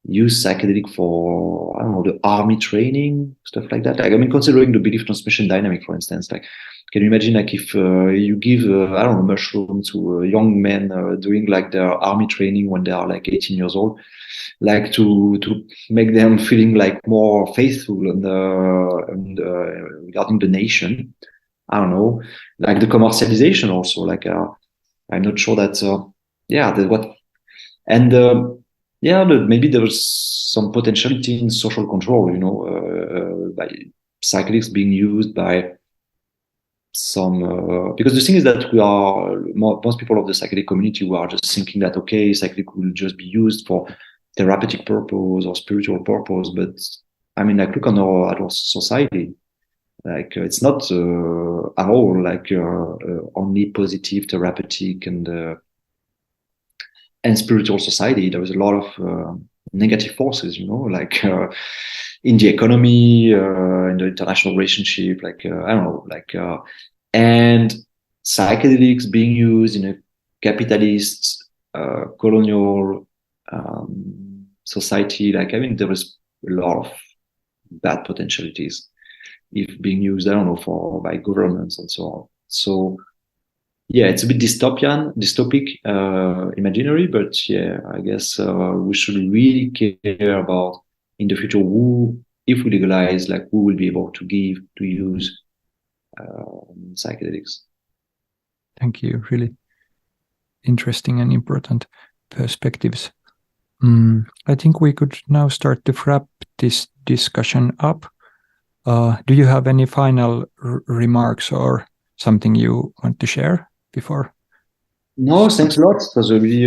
use psychedelic for, I don't know, the army training, stuff like that. Like, I mean, considering the belief transmission dynamic, for instance, like, can you imagine like if you give, I don't know, mushroom to young men doing like their army training when they are like 18 years old, like to make them feeling like more faithful and regarding the nation. I don't know, like the commercialization also, like I'm not sure that, yeah, that what, and yeah, maybe there was some potentiality in social control, you know, by psychedelics being used by some, because the thing is that we are, most people of the psychedelic community who are just thinking that, okay, psychedelic will just be used for therapeutic purpose or spiritual purpose. But I mean, like, look at our society. Like, it's not at all like only positive, therapeutic, and spiritual society. There is a lot of negative forces, you know, like in the economy, in the international relationship, like I don't know, like and psychedelics being used in a capitalist, colonial society. Like, I mean, there is a lot of bad potentialities if being used, I don't know, by governments and so on. So yeah, it's a bit dystopic, imaginary, but yeah, I guess we should really care about in the future who, if we legalize, like who will be able to use psychedelics. Thank you. Really interesting and important perspectives. I think we could now start to wrap this discussion up. Do you have any final remarks or something you want to share before? No, thanks a lot. It was a really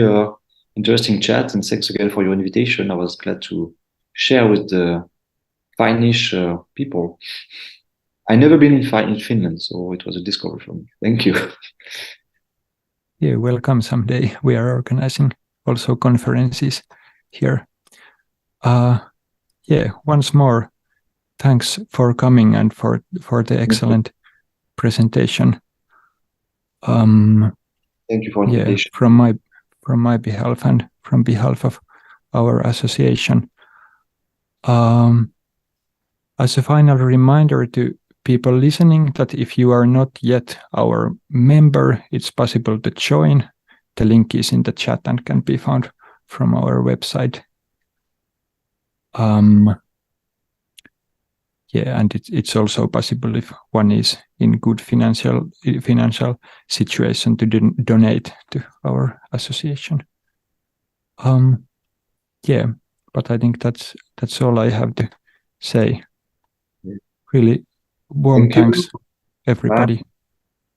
interesting chat, and thanks again for your invitation. I was glad to share with the Finnish people. I've never been in Finland, so it was a discovery for me. Thank you. Yeah, welcome someday. We are organizing also conferences here. Yeah, once more, thanks for coming and for the excellent presentation. Thank you for the invitation. Yeah, from my behalf and from behalf of our association. As a final reminder to people listening that if you are not yet our member, it's possible to join. The link is in the chat and can be found from our website. Yeah, and it's also possible if one is in good financial situation to donate to our association. Yeah, but I think that's all I have to say. Really warm thanks, everybody.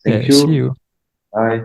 Thank Yeah, you. see you. Bye.